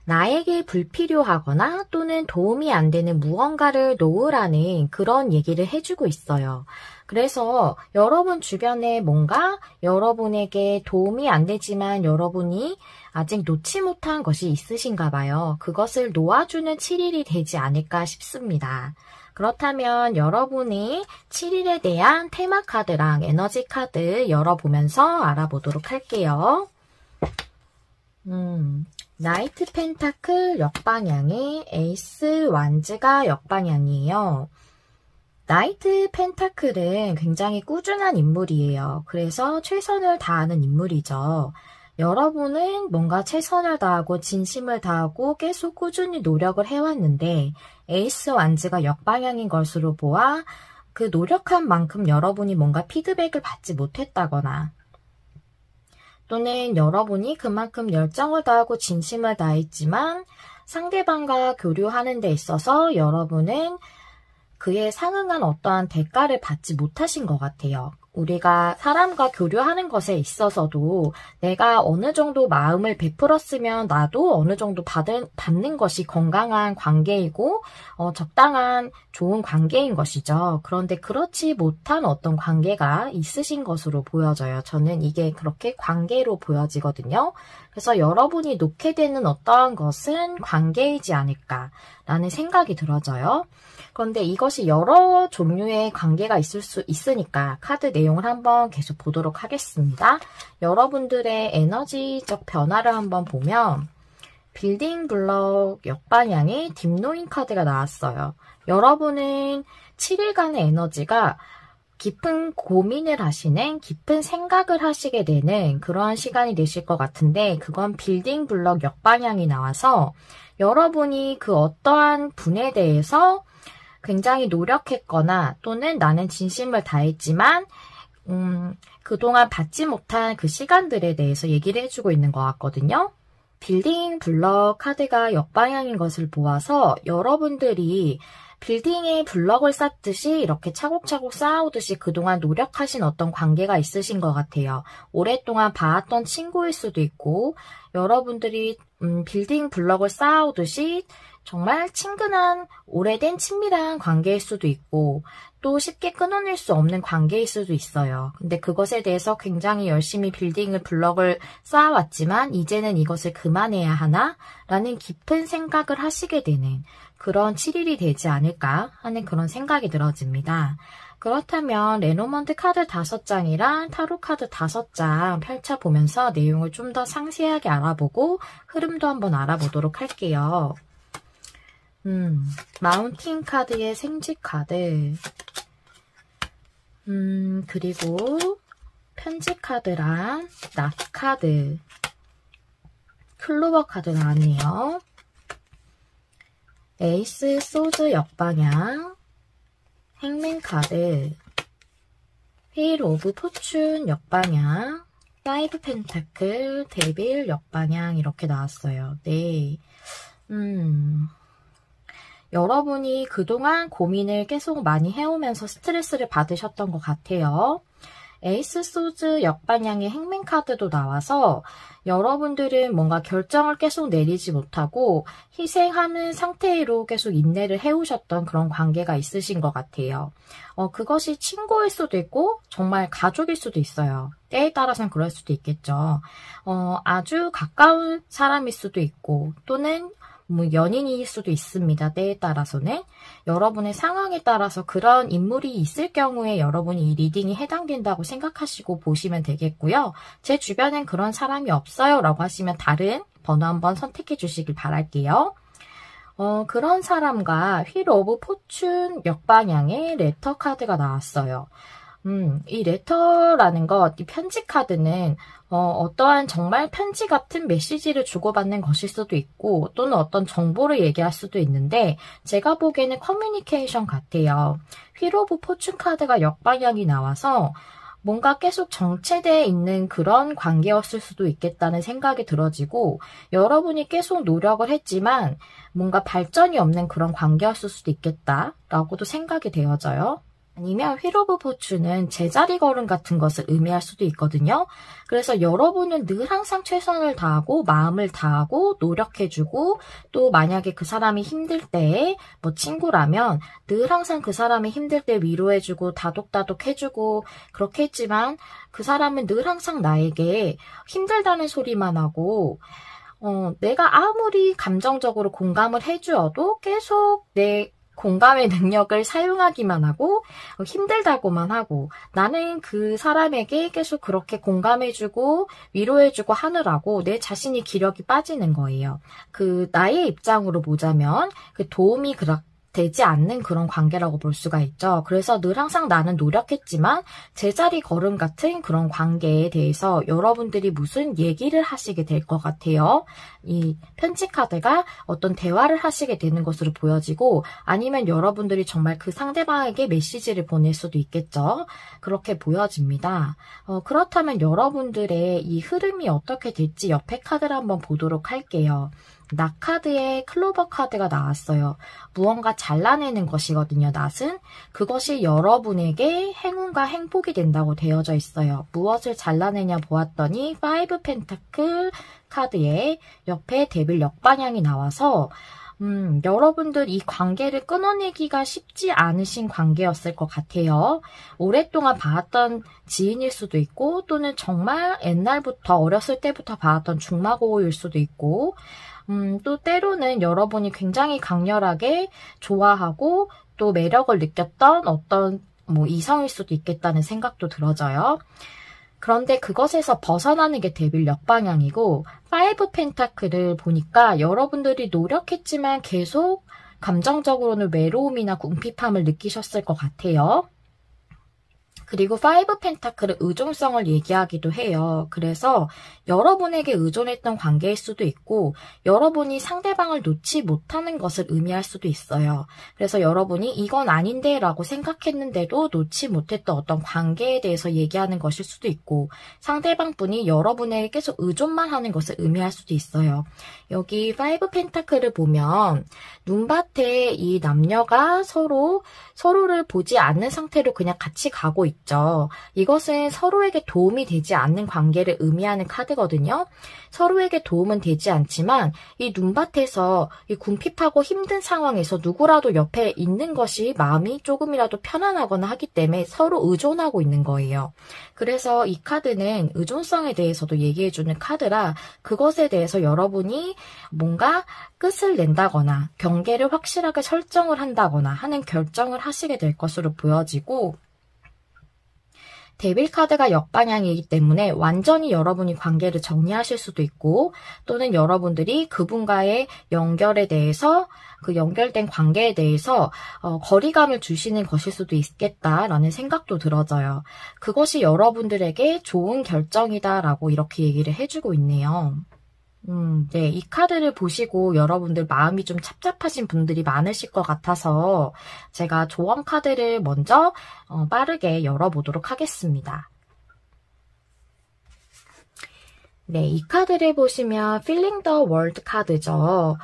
나에게 불필요하거나 또는 도움이 안 되는 무언가를 놓으라는 그런 얘기를 해주고 있어요. 그래서 여러분 주변에 뭔가 여러분에게 도움이 안 되지만 여러분이 아직 놓지 못한 것이 있으신가 봐요. 그것을 놓아주는 7일이 되지 않을까 싶습니다. 그렇다면 여러분이 7일에 대한 테마 카드랑 에너지 카드 열어보면서 알아보도록 할게요. 나이트 펜타클 역방향에 에이스 완즈가 역방향이에요. 나이트 펜타클은 굉장히 꾸준한 인물이에요. 그래서 최선을 다하는 인물이죠. 여러분은 뭔가 최선을 다하고 진심을 다하고 계속 꾸준히 노력을 해왔는데 에이스 완즈가 역방향인 것으로 보아 그 노력한 만큼 여러분이 뭔가 피드백을 받지 못했다거나 또는 여러분이 그만큼 열정을 다하고 진심을 다했지만 상대방과 교류하는 데 있어서 여러분은 그에 상응한 어떠한 대가를 받지 못하신 것 같아요. 우리가 사람과 교류하는 것에 있어서도 내가 어느 정도 마음을 베풀었으면 나도 어느 정도 받는 것이 건강한 관계이고 적당한 좋은 관계인 것이죠. 그런데 그렇지 못한 어떤 관계가 있으신 것으로 보여져요. 저는 이게 그렇게 관계로 보여지거든요. 그래서 여러분이 놓게 되는 어떠한 것은 관계이지 않을까라는 생각이 들어져요. 그런데 이것이 여러 종류의 관계가 있을 수 있으니까 카드 내용을 한번 계속 보도록 하겠습니다. 여러분들의 에너지적 변화를 한번 보면 빌딩 블럭 역방향의 딥노인 카드가 나왔어요. 여러분은 7일간의 에너지가 깊은 고민을 하시는, 깊은 생각을 하시게 되는 그러한 시간이 되실 것 같은데 그건 빌딩 블럭 역방향이 나와서 여러분이 그 어떠한 분에 대해서 굉장히 노력했거나 또는 나는 진심을 다했지만 그동안 받지 못한 그 시간들에 대해서 얘기를 해주고 있는 것 같거든요. 빌딩 블럭 카드가 역방향인 것을 보아서 여러분들이 빌딩에 블럭을 쌓듯이 이렇게 차곡차곡 쌓아오듯이 그동안 노력하신 어떤 관계가 있으신 것 같아요. 오랫동안 봐왔던 친구일 수도 있고 여러분들이 빌딩 블럭을 쌓아오듯이 정말 친근한 오래된 친밀한 관계일 수도 있고 또 쉽게 끊어낼 수 없는 관계일 수도 있어요. 근데 그것에 대해서 굉장히 열심히 빌딩을 블럭을 쌓아왔지만 이제는 이것을 그만해야 하나? 라는 깊은 생각을 하시게 되는 그런 7일이 되지 않을까 하는 그런 생각이 들어집니다. 그렇다면 레노먼트 카드 5장이랑 타로 카드 5장 펼쳐보면서 내용을 좀 더 상세하게 알아보고 흐름도 한번 알아보도록 할게요. 마운틴 카드의 생쥐 카드, 그리고 편지 카드랑 낫 카드, 클로버 카드 나왔네요. 에이스 소드 역방향, 행맨 카드, 휠 오브 포춘 역방향, 파이브 펜타클, 데빌 역방향 이렇게 나왔어요. 네. 여러분이 그동안 고민을 계속 많이 해오면서 스트레스를 받으셨던 것 같아요. 에이스 소드 역방향의 행맨 카드도 나와서 여러분들은 뭔가 결정을 계속 내리지 못하고 희생하는 상태로 계속 인내를 해오셨던 그런 관계가 있으신 것 같아요. 그것이 친구일 수도 있고 정말 가족일 수도 있어요. 때에 따라서는 그럴 수도 있겠죠. 아주 가까운 사람일 수도 있고 또는 연인일 수도 있습니다. 때에 따라서는 여러분의 상황에 따라서 그런 인물이 있을 경우에 여러분이 이 리딩이 해당된다고 생각하시고 보시면 되겠고요. 제 주변엔 그런 사람이 없어요 라고 하시면 다른 번호 한번 선택해 주시길 바랄게요. 그런 사람과 휠 오브 포춘 역방향의 레터 카드가 나왔어요. 이 레터라는 것, 이 편지 카드는 어떠한 정말 편지 같은 메시지를 주고받는 것일 수도 있고 또는 어떤 정보를 얘기할 수도 있는데 제가 보기에는 커뮤니케이션 같아요. 휠 오브 포춘 카드가 역방향이 나와서 뭔가 계속 정체되어 있는 그런 관계였을 수도 있겠다는 생각이 들어지고 여러분이 계속 노력을 했지만 뭔가 발전이 없는 그런 관계였을 수도 있겠다라고도 생각이 되어져요. 아니면 휠 오브 포춘은 제자리 걸음 같은 것을 의미할 수도 있거든요. 그래서 여러분은 늘 항상 최선을 다하고 마음을 다하고 노력해주고 또 만약에 그 사람이 힘들 때에 친구라면 늘 항상 그 사람이 힘들 때 위로해주고 다독다독 해주고 그렇게 했지만 그 사람은 늘 항상 나에게 힘들다는 소리만 하고 내가 아무리 감정적으로 공감을 해주어도 계속 내 공감의 능력을 사용하기만 하고 힘들다고만 하고 나는 그 사람에게 계속 그렇게 공감해주고 위로해주고 하느라고 내 자신이 기력이 빠지는 거예요. 나의 입장으로 보자면 도움이 되지 않는 그런 관계라고 볼 수가 있죠. 그래서 늘 항상 나는 노력했지만 제자리 걸음 같은 그런 관계에 대해서 여러분들이 무슨 얘기를 하시게 될 것 같아요. 이 편지 카드가 어떤 대화를 하시게 되는 것으로 보여지고 아니면 여러분들이 정말 그 상대방에게 메시지를 보낼 수도 있겠죠. 그렇게 보여집니다. 그렇다면 여러분들의 이 흐름이 어떻게 될지 옆에 카드를 한번 보도록 할게요. 낫 카드에 클로버 카드가 나왔어요. 무언가 잘라내는 것이거든요. 낫은 그것이 여러분에게 행운과 행복이 된다고 되어져 있어요. 무엇을 잘라내냐 보았더니 파이브 펜타클 카드에 옆에 데빌 역방향이 나와서 여러분들 이 관계를 끊어내기가 쉽지 않으신 관계였을 것 같아요. 오랫동안 봐왔던 지인일 수도 있고 또는 정말 옛날부터 어렸을 때부터 봐왔던 중마고일 수도 있고 또 때로는 여러분이 굉장히 강렬하게 좋아하고 또 매력을 느꼈던 어떤 이성일 수도 있겠다는 생각도 들어져요. 그런데 그것에서 벗어나는 게 데빌 역방향이고 파이브 펜타클을 보니까 여러분들이 노력했지만 계속 감정적으로는 외로움이나 궁핍함을 느끼셨을 것 같아요. 그리고 5 펜타클은 의존성을 얘기하기도 해요. 그래서 여러분에게 의존했던 관계일 수도 있고 여러분이 상대방을 놓지 못하는 것을 의미할 수도 있어요. 그래서 여러분이 이건 아닌데 라고 생각했는데도 놓지 못했던 어떤 관계에 대해서 얘기하는 것일 수도 있고 상대방 분이 여러분에게 계속 의존만 하는 것을 의미할 수도 있어요. 여기 5 펜타클을 보면 눈밭에 이 남녀가 서로를 보지 않는 상태로 그냥 같이 가고 있죠. 이것은 서로에게 도움이 되지 않는 관계를 의미하는 카드거든요. 서로에게 도움은 되지 않지만 이 눈밭에서 이 궁핍하고 힘든 상황에서 누구라도 옆에 있는 것이 마음이 조금이라도 편안하거나 하기 때문에 서로 의존하고 있는 거예요. 그래서 이 카드는 의존성에 대해서도 얘기해주는 카드라 그것에 대해서 여러분이 뭔가 끝을 낸다거나 경계를 확실하게 설정을 한다거나 하는 결정을 하시게 될 것으로 보여지고 데빌 카드가 역방향이기 때문에 완전히 여러분이 관계를 정리하실 수도 있고 또는 여러분들이 그분과의 연결에 대해서 그 연결된 관계에 대해서 거리감을 주시는 것일 수도 있겠다라는 생각도 들어져요. 그것이 여러분들에게 좋은 결정이다라고 이렇게 얘기를 해주고 있네요. 네, 이 카드를 보시고 여러분들 마음이 좀 착잡하신 분들이 많으실 것 같아서 제가 조언 카드를 먼저 빠르게 열어보도록 하겠습니다. 네, 이 카드를 보시면 Feeling the World 카드죠.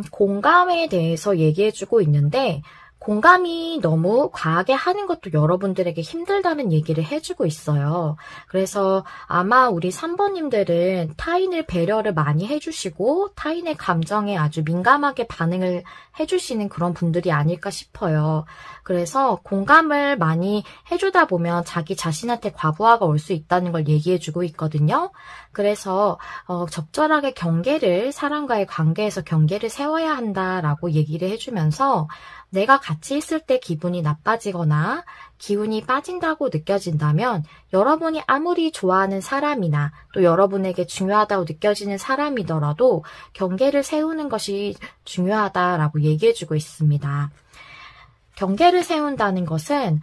공감에 대해서 얘기해주고 있는데 공감이 너무 과하게 하는 것도 여러분들에게 힘들다는 얘기를 해주고 있어요. 그래서 아마 우리 3번님들은 타인을 배려를 많이 해주시고 타인의 감정에 아주 민감하게 반응을 해주시는 그런 분들이 아닐까 싶어요. 그래서 공감을 많이 해주다 보면 자기 자신한테 과부하가 올 수 있다는 걸 얘기해주고 있거든요. 그래서 적절하게 사람과의 관계에서 경계를 세워야 한다라고 얘기를 해주면서 내가 같이 있을 때 기분이 나빠지거나 기운이 빠진다고 느껴진다면 여러분이 아무리 좋아하는 사람이나 또 여러분에게 중요하다고 느껴지는 사람이더라도 경계를 세우는 것이 중요하다라고 얘기해주고 있습니다. 경계를 세운다는 것은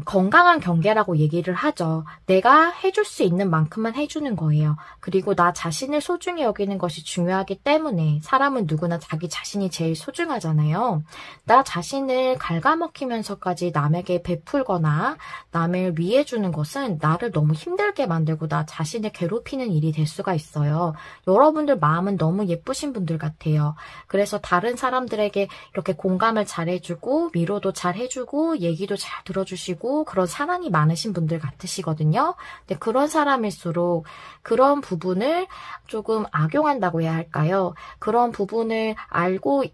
건강한 경계라고 얘기를 하죠. 내가 해줄 수 있는 만큼만 해주는 거예요. 그리고 나 자신을 소중히 여기는 것이 중요하기 때문에 사람은 누구나 자기 자신이 제일 소중하잖아요. 나 자신을 갉아먹히면서까지 남에게 베풀거나 남을 위해주는 것은 나를 너무 힘들게 만들고 나 자신을 괴롭히는 일이 될 수가 있어요. 여러분들 마음은 너무 예쁘신 분들 같아요. 그래서 다른 사람들에게 이렇게 공감을 잘 해주고 위로도 잘 해주고 얘기도 잘 들어주고 주시고 그런 사랑이 많으신 분들 같으시거든요. 근데 그런 사람일수록 그런 부분을 조금 악용한다고 해야 할까요? 그런 부분을 알고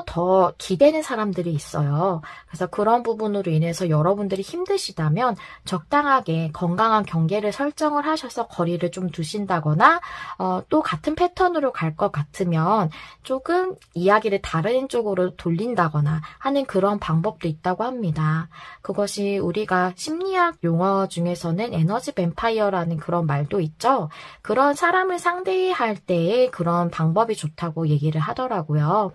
더 기대는 사람들이 있어요. 그래서 그런 부분으로 인해서 여러분들이 힘드시다면 적당하게 건강한 경계를 설정을 하셔서 거리를 좀 두신다거나 또 같은 패턴으로 갈 것 같으면 조금 이야기를 다른 쪽으로 돌린다거나 하는 그런 방법도 있다고 합니다. 그것이 우리가 심리학 용어 중에서는 에너지 뱀파이어라는 그런 말도 있죠. 그런 사람을 상대할 때에 그런 방법이 좋다고 얘기를 하더라고요.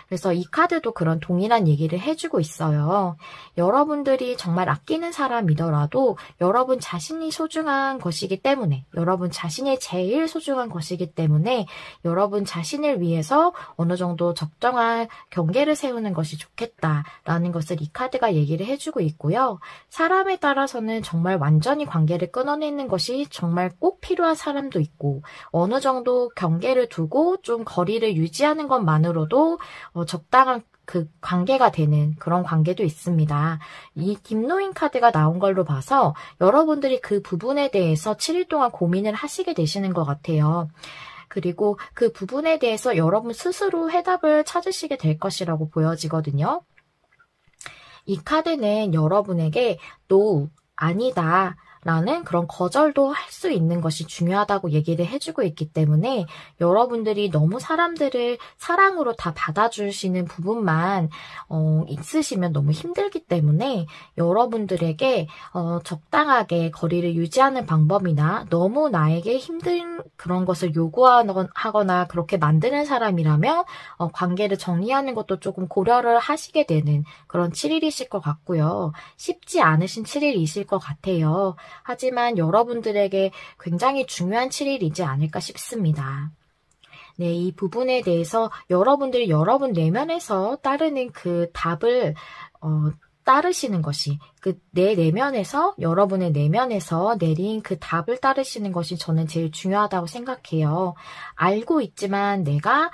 그래서 이 카드도 그런 동일한 얘기를 해주고 있어요. 여러분들이 정말 아끼는 사람이더라도 여러분 자신이 소중한 것이기 때문에 여러분 자신이 제일 소중한 것이기 때문에 여러분 자신을 위해서 어느 정도 적정한 경계를 세우는 것이 좋겠다라는 것을 이 카드가 얘기를 해주고 있고요. 사람에 따라서는 정말 완전히 관계를 끊어내는 것이 정말 꼭 필요한 사람도 있고 어느 정도 경계를 두고 좀 거리를 유지하는 것만으로도 적당한 그 관계가 되는 그런 관계도 있습니다. 이 김노인 카드가 나온 걸로 봐서 여러분들이 그 부분에 대해서 7일 동안 고민을 하시게 되시는 것 같아요. 그리고 그 부분에 대해서 여러분 스스로 해답을 찾으시게 될 것이라고 보여지거든요. 이 카드는 여러분에게 No, 아니다. 라는 그런 거절도 할 수 있는 것이 중요하다고 얘기를 해주고 있기 때문에 여러분들이 너무 사람들을 사랑으로 다 받아주시는 부분만 있으시면 너무 힘들기 때문에 여러분들에게 적당하게 거리를 유지하는 방법이나 너무 나에게 힘든 그런 것을 요구하거나 그렇게 만드는 사람이라면 관계를 정리하는 것도 조금 고려를 하시게 되는 그런 7일이실 것 같고요. 쉽지 않으신 7일이실 것 같아요. 하지만 여러분들에게 굉장히 중요한 7일이지 않을까 싶습니다. 네, 이 부분에 대해서 여러분들이 여러분 내면에서 따르는 그 답을 따르시는 것이 내 내면에서 여러분의 내면에서 내린 그 답을 따르시는 것이 저는 제일 중요하다고 생각해요. 알고 있지만 내가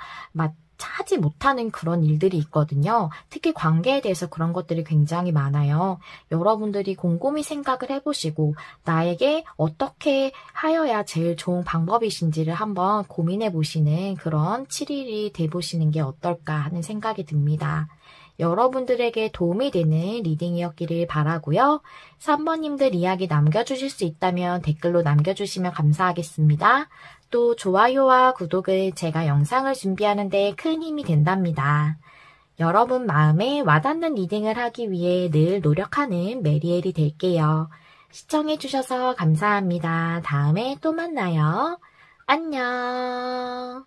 하지 못하는 그런 일들이 있거든요. 특히 관계에 대해서 그런 것들이 굉장히 많아요. 여러분들이 곰곰이 생각을 해보시고 나에게 어떻게 하여야 제일 좋은 방법이신지를 한번 고민해 보시는 그런 7일이 돼보시는 게 어떨까 하는 생각이 듭니다. 여러분들에게 도움이 되는 리딩이었기를 바라고요. 3번님들 이야기 남겨주실 수 있다면 댓글로 남겨주시면 감사하겠습니다. 또 좋아요와 구독은 제가 영상을 준비하는 데 큰 힘이 된답니다. 여러분 마음에 와닿는 리딩을 하기 위해 늘 노력하는 메리엘이 될게요. 시청해주셔서 감사합니다. 다음에 또 만나요. 안녕.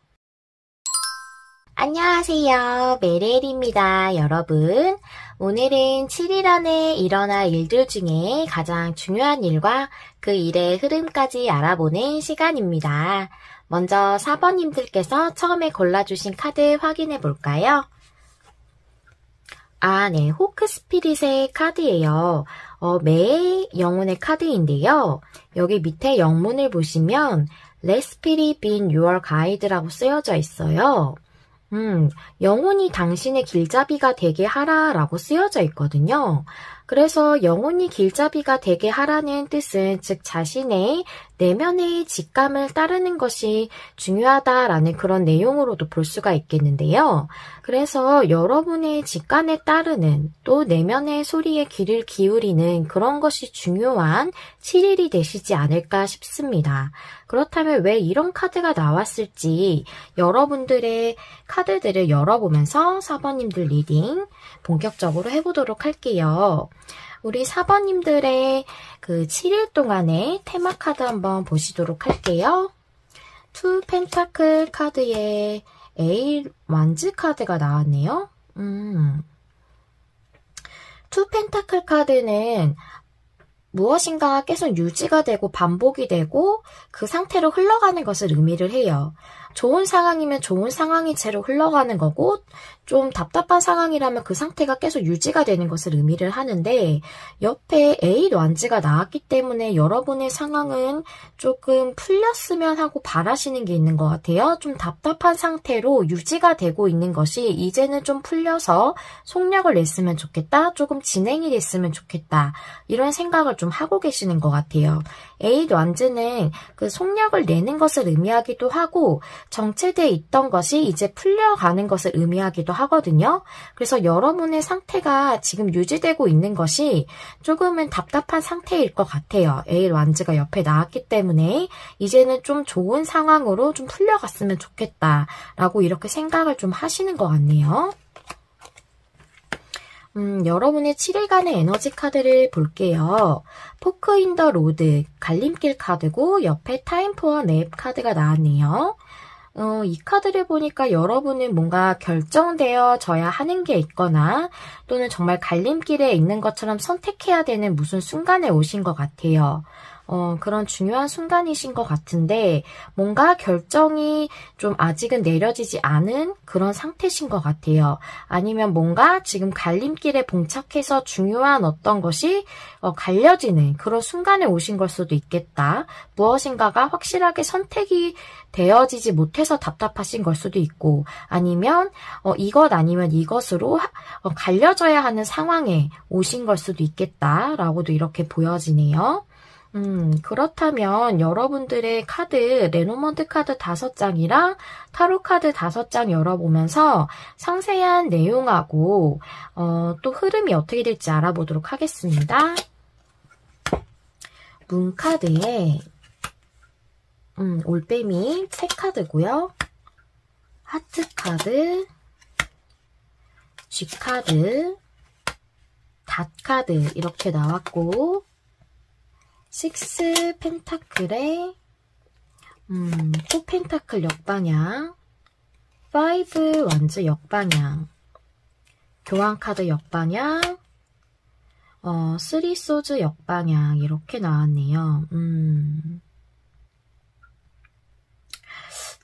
안녕하세요. 메리엘입니다. 여러분, 오늘은 7일 안에 일어날 일들 중에 가장 중요한 일과 그 일의 흐름까지 알아보는 시간입니다. 먼저 4번님들께서 처음에 골라주신 카드 확인해 볼까요? 네, 호크 스피릿의 카드예요. 매의 영혼의 카드인데요. 여기 밑에 영문을 보시면 Let Spirit be your guide라고 쓰여져 있어요. 영혼이 당신의 길잡이가 되게 하라라고 쓰여져 있거든요. 그래서 영혼이 길잡이가 되게 하라는 뜻은 즉 자신의 내면의 직감을 따르는 것이 중요하다라는 그런 내용으로도 볼 수가 있겠는데요. 그래서 여러분의 직감에 따르는 또 내면의 소리에 귀를 기울이는 그런 것이 중요한 7일이 되시지 않을까 싶습니다. 그렇다면 왜 이런 카드가 나왔을지 여러분들의 카드들을 열어보면서 4번님들 리딩 본격적으로 해보도록 할게요. 우리 4번님들의 그 7일 동안의 테마 카드 한번 보시도록 할게요. 투 펜타클 카드에 에이 완즈 카드가 나왔네요. 투 펜타클 카드는 무엇인가 계속 유지가 되고 반복이 되고 그 상태로 흘러가는 것을 의미를 해요. 좋은 상황이면 좋은 상황이 채로 흘러가는 거고 좀 답답한 상황이라면 그 상태가 계속 유지가 되는 것을 의미를 하는데 옆에 에잇 완즈가 나왔기 때문에 여러분의 상황은 조금 풀렸으면 하고 바라시는 게 있는 것 같아요. 좀 답답한 상태로 유지가 되고 있는 것이 이제는 좀 풀려서 속력을 냈으면 좋겠다. 조금 진행이 됐으면 좋겠다. 이런 생각을 좀 하고 계시는 것 같아요. 에잇 완즈는 그 속력을 내는 것을 의미하기도 하고 정체되어 있던 것이 이제 풀려가는 것을 의미하기도 하거든요. 그래서 여러분의 상태가 지금 유지되고 있는 것이 조금은 답답한 상태일 것 같아요. 에잇 완즈가 옆에 나왔기 때문에 이제는 좀 좋은 상황으로 좀 풀려갔으면 좋겠다라고 이렇게 생각을 좀 하시는 것 같네요. 여러분의 7일간의 에너지 카드를 볼게요. 포크 인 더 로드, 갈림길 카드고 옆에 타임 포어 넵 카드가 나왔네요. 이 카드를 보니까 여러분은 뭔가 결정되어져야 하는 게 있거나 또는 정말 갈림길에 있는 것처럼 선택해야 되는 무슨 순간에 오신 것 같아요. 그런 중요한 순간이신 것 같은데 뭔가 결정이 좀 아직은 내려지지 않은 그런 상태신 것 같아요. 아니면 뭔가 지금 갈림길에 봉착해서 중요한 어떤 것이 갈려지는 그런 순간에 오신 걸 수도 있겠다. 무엇인가가 확실하게 선택이 되어지지 못해서 답답하신 걸 수도 있고 아니면 이것 아니면 이것으로 갈려져야 하는 상황에 오신 걸 수도 있겠다라고도 이렇게 보여지네요. 그렇다면 여러분들의 카드, 레노먼트 카드 5장이랑 타로 카드 5장 열어보면서 상세한 내용하고 또 흐름이 어떻게 될지 알아보도록 하겠습니다. 문카드에 올빼미 3카드고요. 하트카드, G카드, 닷카드 이렇게 나왔고 6 펜타클에 4 펜타클 역방향, 5 완즈 역방향, 교환카드 역방향, 3 소즈 역방향 이렇게 나왔네요.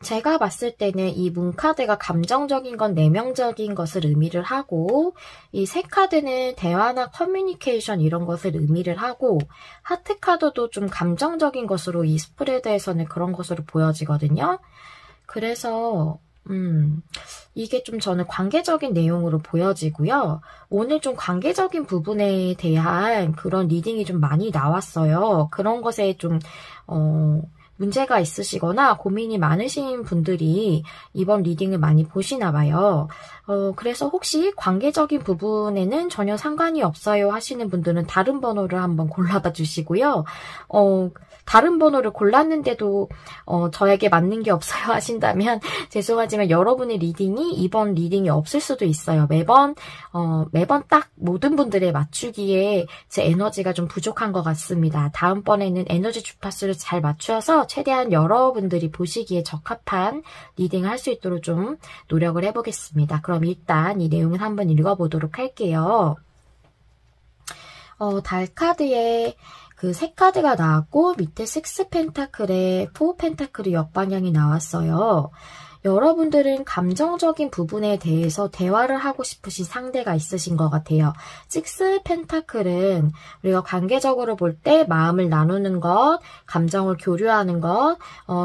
제가 봤을 때는 이 문카드가 감정적인 건 내면적인 것을 의미를 하고 이 3카드는 대화나 커뮤니케이션 이런 것을 의미를 하고 하트카드도 좀 감정적인 것으로 이 스프레드에서는 그런 것으로 보여지거든요. 그래서 이게 좀 저는 관계적인 내용으로 보여지고요. 오늘 좀 관계적인 부분에 대한 그런 리딩이 좀 많이 나왔어요. 그런 것에 좀 문제가 있으시거나 고민이 많으신 분들이 이번 리딩을 많이 보시나 봐요. 그래서 혹시 관계적인 부분에는 전혀 상관이 없어요 하시는 분들은 다른 번호를 한번 골라봐 주시고요. 다른 번호를 골랐는데도 저에게 맞는 게 없어요 하신다면 죄송하지만 여러분의 리딩이 이번 리딩이 없을 수도 있어요. 매번 딱 모든 분들의 맞추기에 제 에너지가 좀 부족한 것 같습니다. 다음번에는 에너지 주파수를 잘 맞추어서 최대한 여러분들이 보시기에 적합한 리딩을 할 수 있도록 좀 노력을 해보겠습니다. 그럼 일단 이 내용을 한번 읽어보도록 할게요. 달카드에 그 3카드가 나왔고 밑에 6 펜타클에 4 펜타클이 역방향이 나왔어요. 여러분들은 감정적인 부분에 대해서 대화를 하고 싶으신 상대가 있으신 것 같아요. 6 펜타클은 우리가 관계적으로 볼 때 마음을 나누는 것, 감정을 교류하는 것,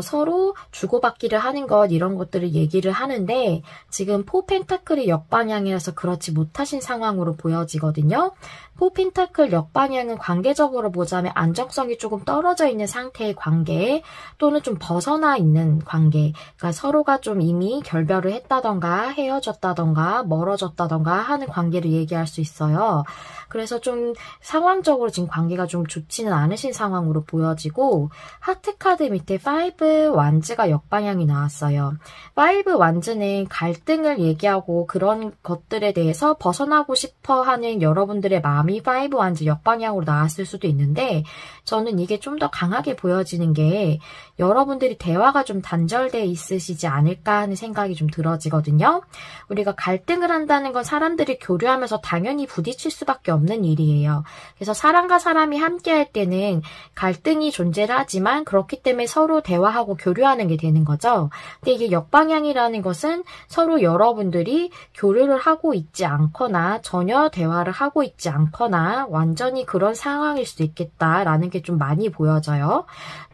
서로 주고받기를 하는 것 이런 것들을 얘기를 하는데 지금 4 펜타클이 역방향이라서 그렇지 못하신 상황으로 보여지거든요. 4 펜타클 역방향은 관계적으로 보자면 안정성이 조금 떨어져 있는 상태의 관계 또는 좀 벗어나 있는 관계, 그러니까 서로가 좀 이미 결별을 했다던가 헤어졌다던가 멀어졌다던가 하는 관계를 얘기할 수 있어요. 그래서 좀 상황적으로 지금 관계가 좀 좋지는 않으신 상황으로 보여지고 하트카드 밑에 5 완즈가 역방향이 나왔어요. 5 완즈는 갈등을 얘기하고 그런 것들에 대해서 벗어나고 싶어 하는 여러분들의 마음이 5 완즈 역방향으로 나왔을 수도 있는데 저는 이게 좀 더 강하게 보여지는 게 여러분들이 대화가 좀 단절돼 있으시지 않을까 하는 생각이 좀 들어지거든요. 우리가 갈등을 한다는 건 사람들이 교류하면서 당연히 부딪힐 수밖에 없는 일이에요. 그래서 사람과 사람이 함께 할 때는 갈등이 존재를 하지만 그렇기 때문에 서로 대화하고 교류하는 게 되는 거죠. 근데 이게 역방향이라는 것은 서로 여러분들이 교류를 하고 있지 않거나 전혀 대화를 하고 있지 않거나 완전히 그런 상황일 수 있겠다라는 게 좀 많이 보여져요.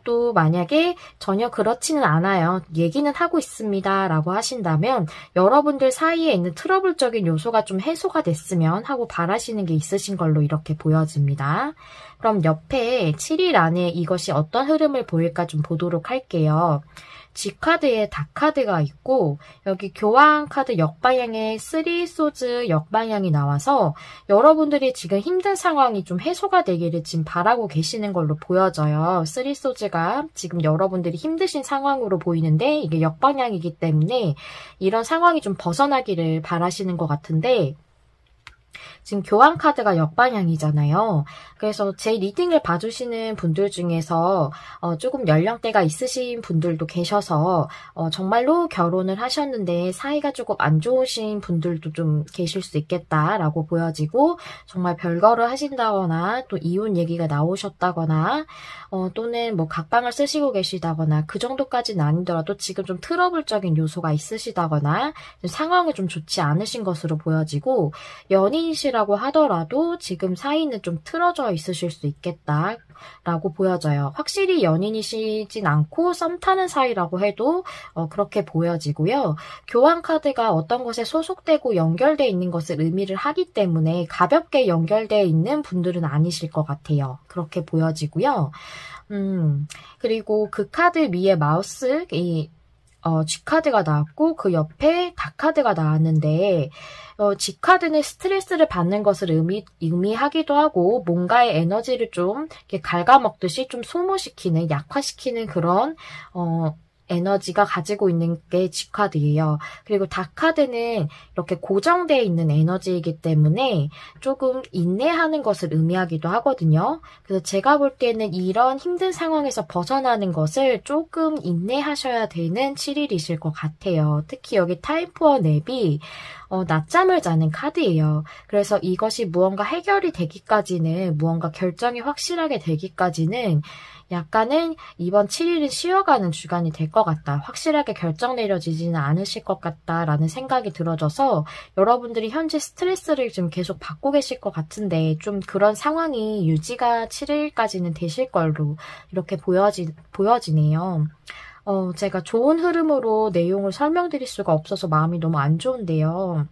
또 만약에 전혀 그렇지는 않아요. 얘기는 하고 있습니다 라고 하신다면 여러분들 사이에 있는 트러블적인 요소가 좀 해소가 됐으면 하고 바라시는 게 있으신 걸로 이렇게 보여집니다. 그럼 옆에 7일 안에 이것이 어떤 흐름을 보일까 좀 보도록 할게요. G카드에 닷카드가 있고 여기 교환카드 역방향에 3 소즈 역방향이 나와서 여러분들이 지금 힘든 상황이 좀 해소가 되기를 지금 바라고 계시는 걸로 보여져요. 3 소즈가 지금 여러분들이 힘드신 상황으로 보이는데 이게 역방향이기 때문에 이런 상황이 좀 벗어나기를 바라시는 것 같은데 지금 교환카드가 역방향이잖아요. 그래서 제 리딩을 봐주시는 분들 중에서 조금 연령대가 있으신 분들도 계셔서 정말로 결혼을 하셨는데 사이가 조금 안 좋으신 분들도 좀 계실 수 있겠다라고 보여지고 정말 별거를 하신다거나 또 이혼 얘기가 나오셨다거나 또는 뭐 각방을 쓰시고 계시다거나 그 정도까지는 아니더라도 지금 좀 트러블적인 요소가 있으시다거나 상황이 좀 좋지 않으신 것으로 보여지고 연인이시라고 하더라도 지금 사이는 좀 틀어져 있으실 수 있겠다라고 보여져요. 확실히 연인이시진 않고 썸 타는 사이라고 해도 그렇게 보여지고요. 교환카드가 어떤 것에 소속되고 연결되어 있는 것을 의미를 하기 때문에 가볍게 연결되어 있는 분들은 아니실 것 같아요. 그렇게 보여지고요. 그리고 그 카드 위에 마우스, G카드가 나왔고 그 옆에 D카드가 나왔는데 G카드는 스트레스를 받는 것을 의미하기도 하고 뭔가의 에너지를 좀 이렇게 갉아먹듯이 좀 소모시키는, 약화시키는 그런 에너지가 가지고 있는 게 G카드예요. 그리고 D카드는 이렇게 고정되어 있는 에너지이기 때문에 조금 인내하는 것을 의미하기도 하거든요. 그래서 제가 볼 때는 이런 힘든 상황에서 벗어나는 것을 조금 인내하셔야 되는 7일이실 것 같아요. 특히 여기 타임 푸어 냅이 낮잠을 자는 카드예요. 그래서 이것이 무언가 해결이 되기까지는, 무언가 결정이 확실하게 되기까지는 약간은 이번 7일은 쉬어가는 주간이 될 것 같다. 확실하게 결정 내려지지는 않으실 것 같다라는 생각이 들어져서 여러분들이 현재 스트레스를 좀 계속 받고 계실 것 같은데 좀 그런 상황이 유지가 7일까지는 되실 걸로 이렇게 보여지네요. 제가 좋은 흐름으로 내용을 설명드릴 수가 없어서 마음이 너무 안 좋은데요.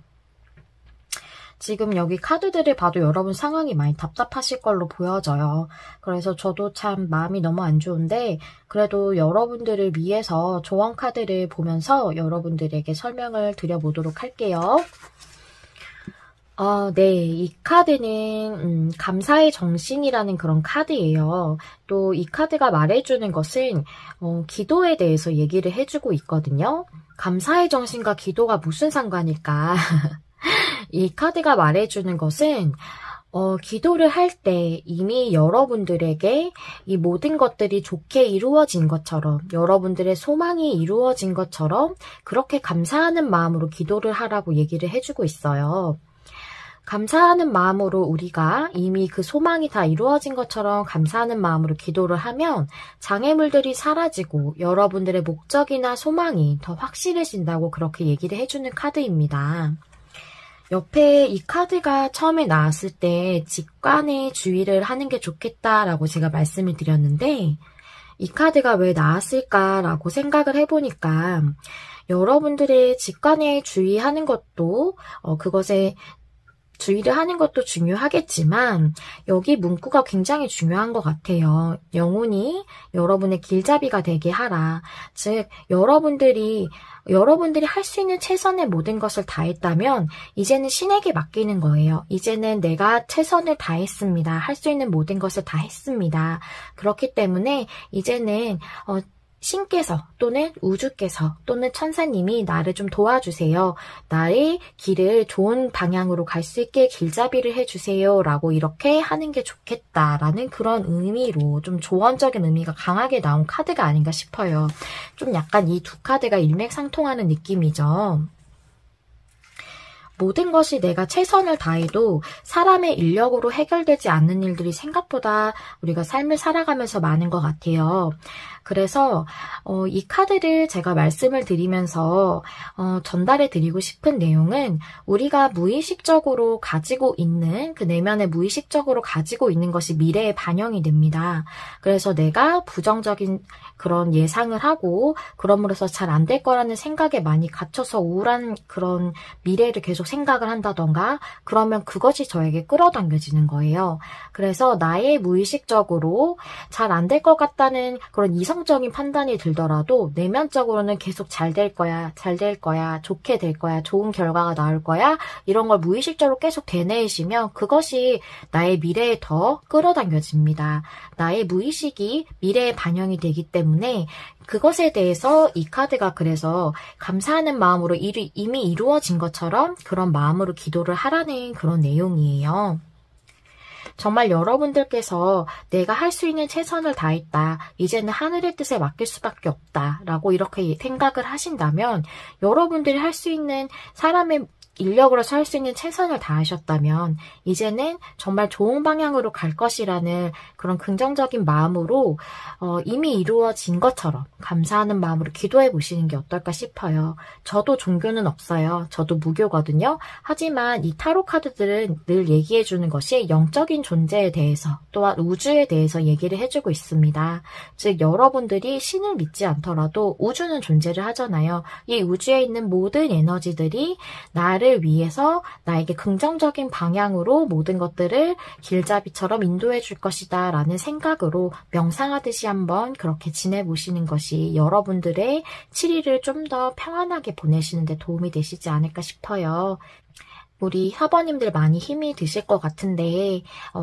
지금 여기 카드들을 봐도 여러분 상황이 많이 답답하실 걸로 보여져요. 그래서 저도 참 마음이 너무 안 좋은데 그래도 여러분들을 위해서 조언 카드를 보면서 여러분들에게 설명을 드려보도록 할게요. 네, 이 카드는 감사의 정신이라는 그런 카드예요. 또 이 카드가 말해주는 것은 기도에 대해서 얘기를 해주고 있거든요. 감사의 정신과 기도가 무슨 상관일까? 이 카드가 말해주는 것은 기도를 할 때 이미 여러분들에게 이 모든 것들이 좋게 이루어진 것처럼, 여러분들의 소망이 이루어진 것처럼 그렇게 감사하는 마음으로 기도를 하라고 얘기를 해주고 있어요. 감사하는 마음으로 우리가 이미 그 소망이 다 이루어진 것처럼 감사하는 마음으로 기도를 하면 장애물들이 사라지고 여러분들의 목적이나 소망이 더 확실해진다고 그렇게 얘기를 해주는 카드입니다. 옆에 이 카드가 처음에 나왔을 때 직관에 주의를 하는 게 좋겠다라고 제가 말씀을 드렸는데 이 카드가 왜 나왔을까라고 생각을 해보니까 여러분들의 직관에 주의하는 것도 그것에 주의를 하는 것도 중요하겠지만 여기 문구가 굉장히 중요한 것 같아요. 영혼이 여러분의 길잡이가 되게 하라. 즉 여러분들이 할 수 있는 최선의 모든 것을 다했다면 이제는 신에게 맡기는 거예요. 이제는 내가 최선을 다했습니다. 할 수 있는 모든 것을 다 했습니다. 그렇기 때문에 이제는 신께서 또는 우주께서 또는 천사님이 나를 좀 도와주세요. 나의 길을 좋은 방향으로 갈 수 있게 길잡이를 해주세요. 라고 이렇게 하는 게 좋겠다라는 그런 의미로 좀 조언적인 의미가 강하게 나온 카드가 아닌가 싶어요. 좀 약간 이 두 카드가 일맥상통하는 느낌이죠. 모든 것이 내가 최선을 다해도 사람의 인력으로 해결되지 않는 일들이 생각보다 우리가 삶을 살아가면서 많은 것 같아요. 그래서 이 카드를 제가 말씀을 드리면서 전달해 드리고 싶은 내용은 우리가 무의식적으로 가지고 있는 그 내면에 무의식적으로 가지고 있는 것이 미래에 반영이 됩니다. 그래서 내가 부정적인 그런 예상을 하고 그럼으로써 잘 안 될 거라는 생각에 많이 갇혀서 우울한 그런 미래를 계속 생각을 한다던가 그러면 그것이 저에게 끌어당겨지는 거예요. 그래서 나의 무의식적으로 잘 안 될 것 같다는 그런 이성적인 판단이 들더라도 내면적으로는 계속 잘 될 거야, 잘 될 거야, 좋게 될 거야, 좋은 결과가 나올 거야 이런 걸 무의식적으로 계속 되뇌이시면 그것이 나의 미래에 더 끌어당겨집니다. 나의 무의식이 미래에 반영이 되기 때문에 그것에 대해서 이 카드가 그래서 감사하는 마음으로 이미 이루어진 것처럼 그런 마음으로 기도를 하라는 그런 내용이에요. 정말 여러분들께서 내가 할 수 있는 최선을 다했다. 이제는 하늘의 뜻에 맡길 수밖에 없다. 라고 이렇게 생각을 하신다면 여러분들이 할 수 있는 사람의 인력으로서 할 수 있는 최선을 다하셨다면 이제는 정말 좋은 방향으로 갈 것이라는 그런 긍정적인 마음으로 이미 이루어진 것처럼 감사하는 마음으로 기도해 보시는 게 어떨까 싶어요. 저도 종교는 없어요. 저도 무교거든요. 하지만 이 타로 카드들은 늘 얘기해 주는 것이 영적인 존재에 대해서 또한 우주에 대해서 얘기를 해주고 있습니다. 즉 여러분들이 신을 믿지 않더라도 우주는 존재를 하잖아요. 이 우주에 있는 모든 에너지들이 나를 나를 위해서 나에게 긍정적인 방향으로 모든 것들을 길잡이처럼 인도해 줄 것이다 라는 생각으로 명상하듯이 한번 그렇게 지내보시는 것이 여러분들의 7일을 좀 더 평안하게 보내시는 데 도움이 되시지 않을까 싶어요. 우리 사번님들 많이 힘이 드실 것 같은데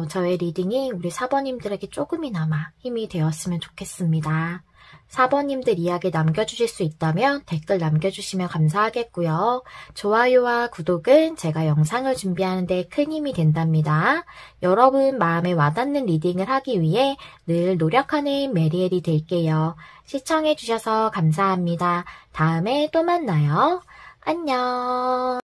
저의 리딩이 우리 사번님들에게 조금이나마 힘이 되었으면 좋겠습니다. 사번님들 이야기 남겨주실 수 있다면 댓글 남겨주시면 감사하겠고요. 좋아요와 구독은 제가 영상을 준비하는 데 큰 힘이 된답니다. 여러분 마음에 와닿는 리딩을 하기 위해 늘 노력하는 메리엘이 될게요. 시청해주셔서 감사합니다. 다음에 또 만나요. 안녕.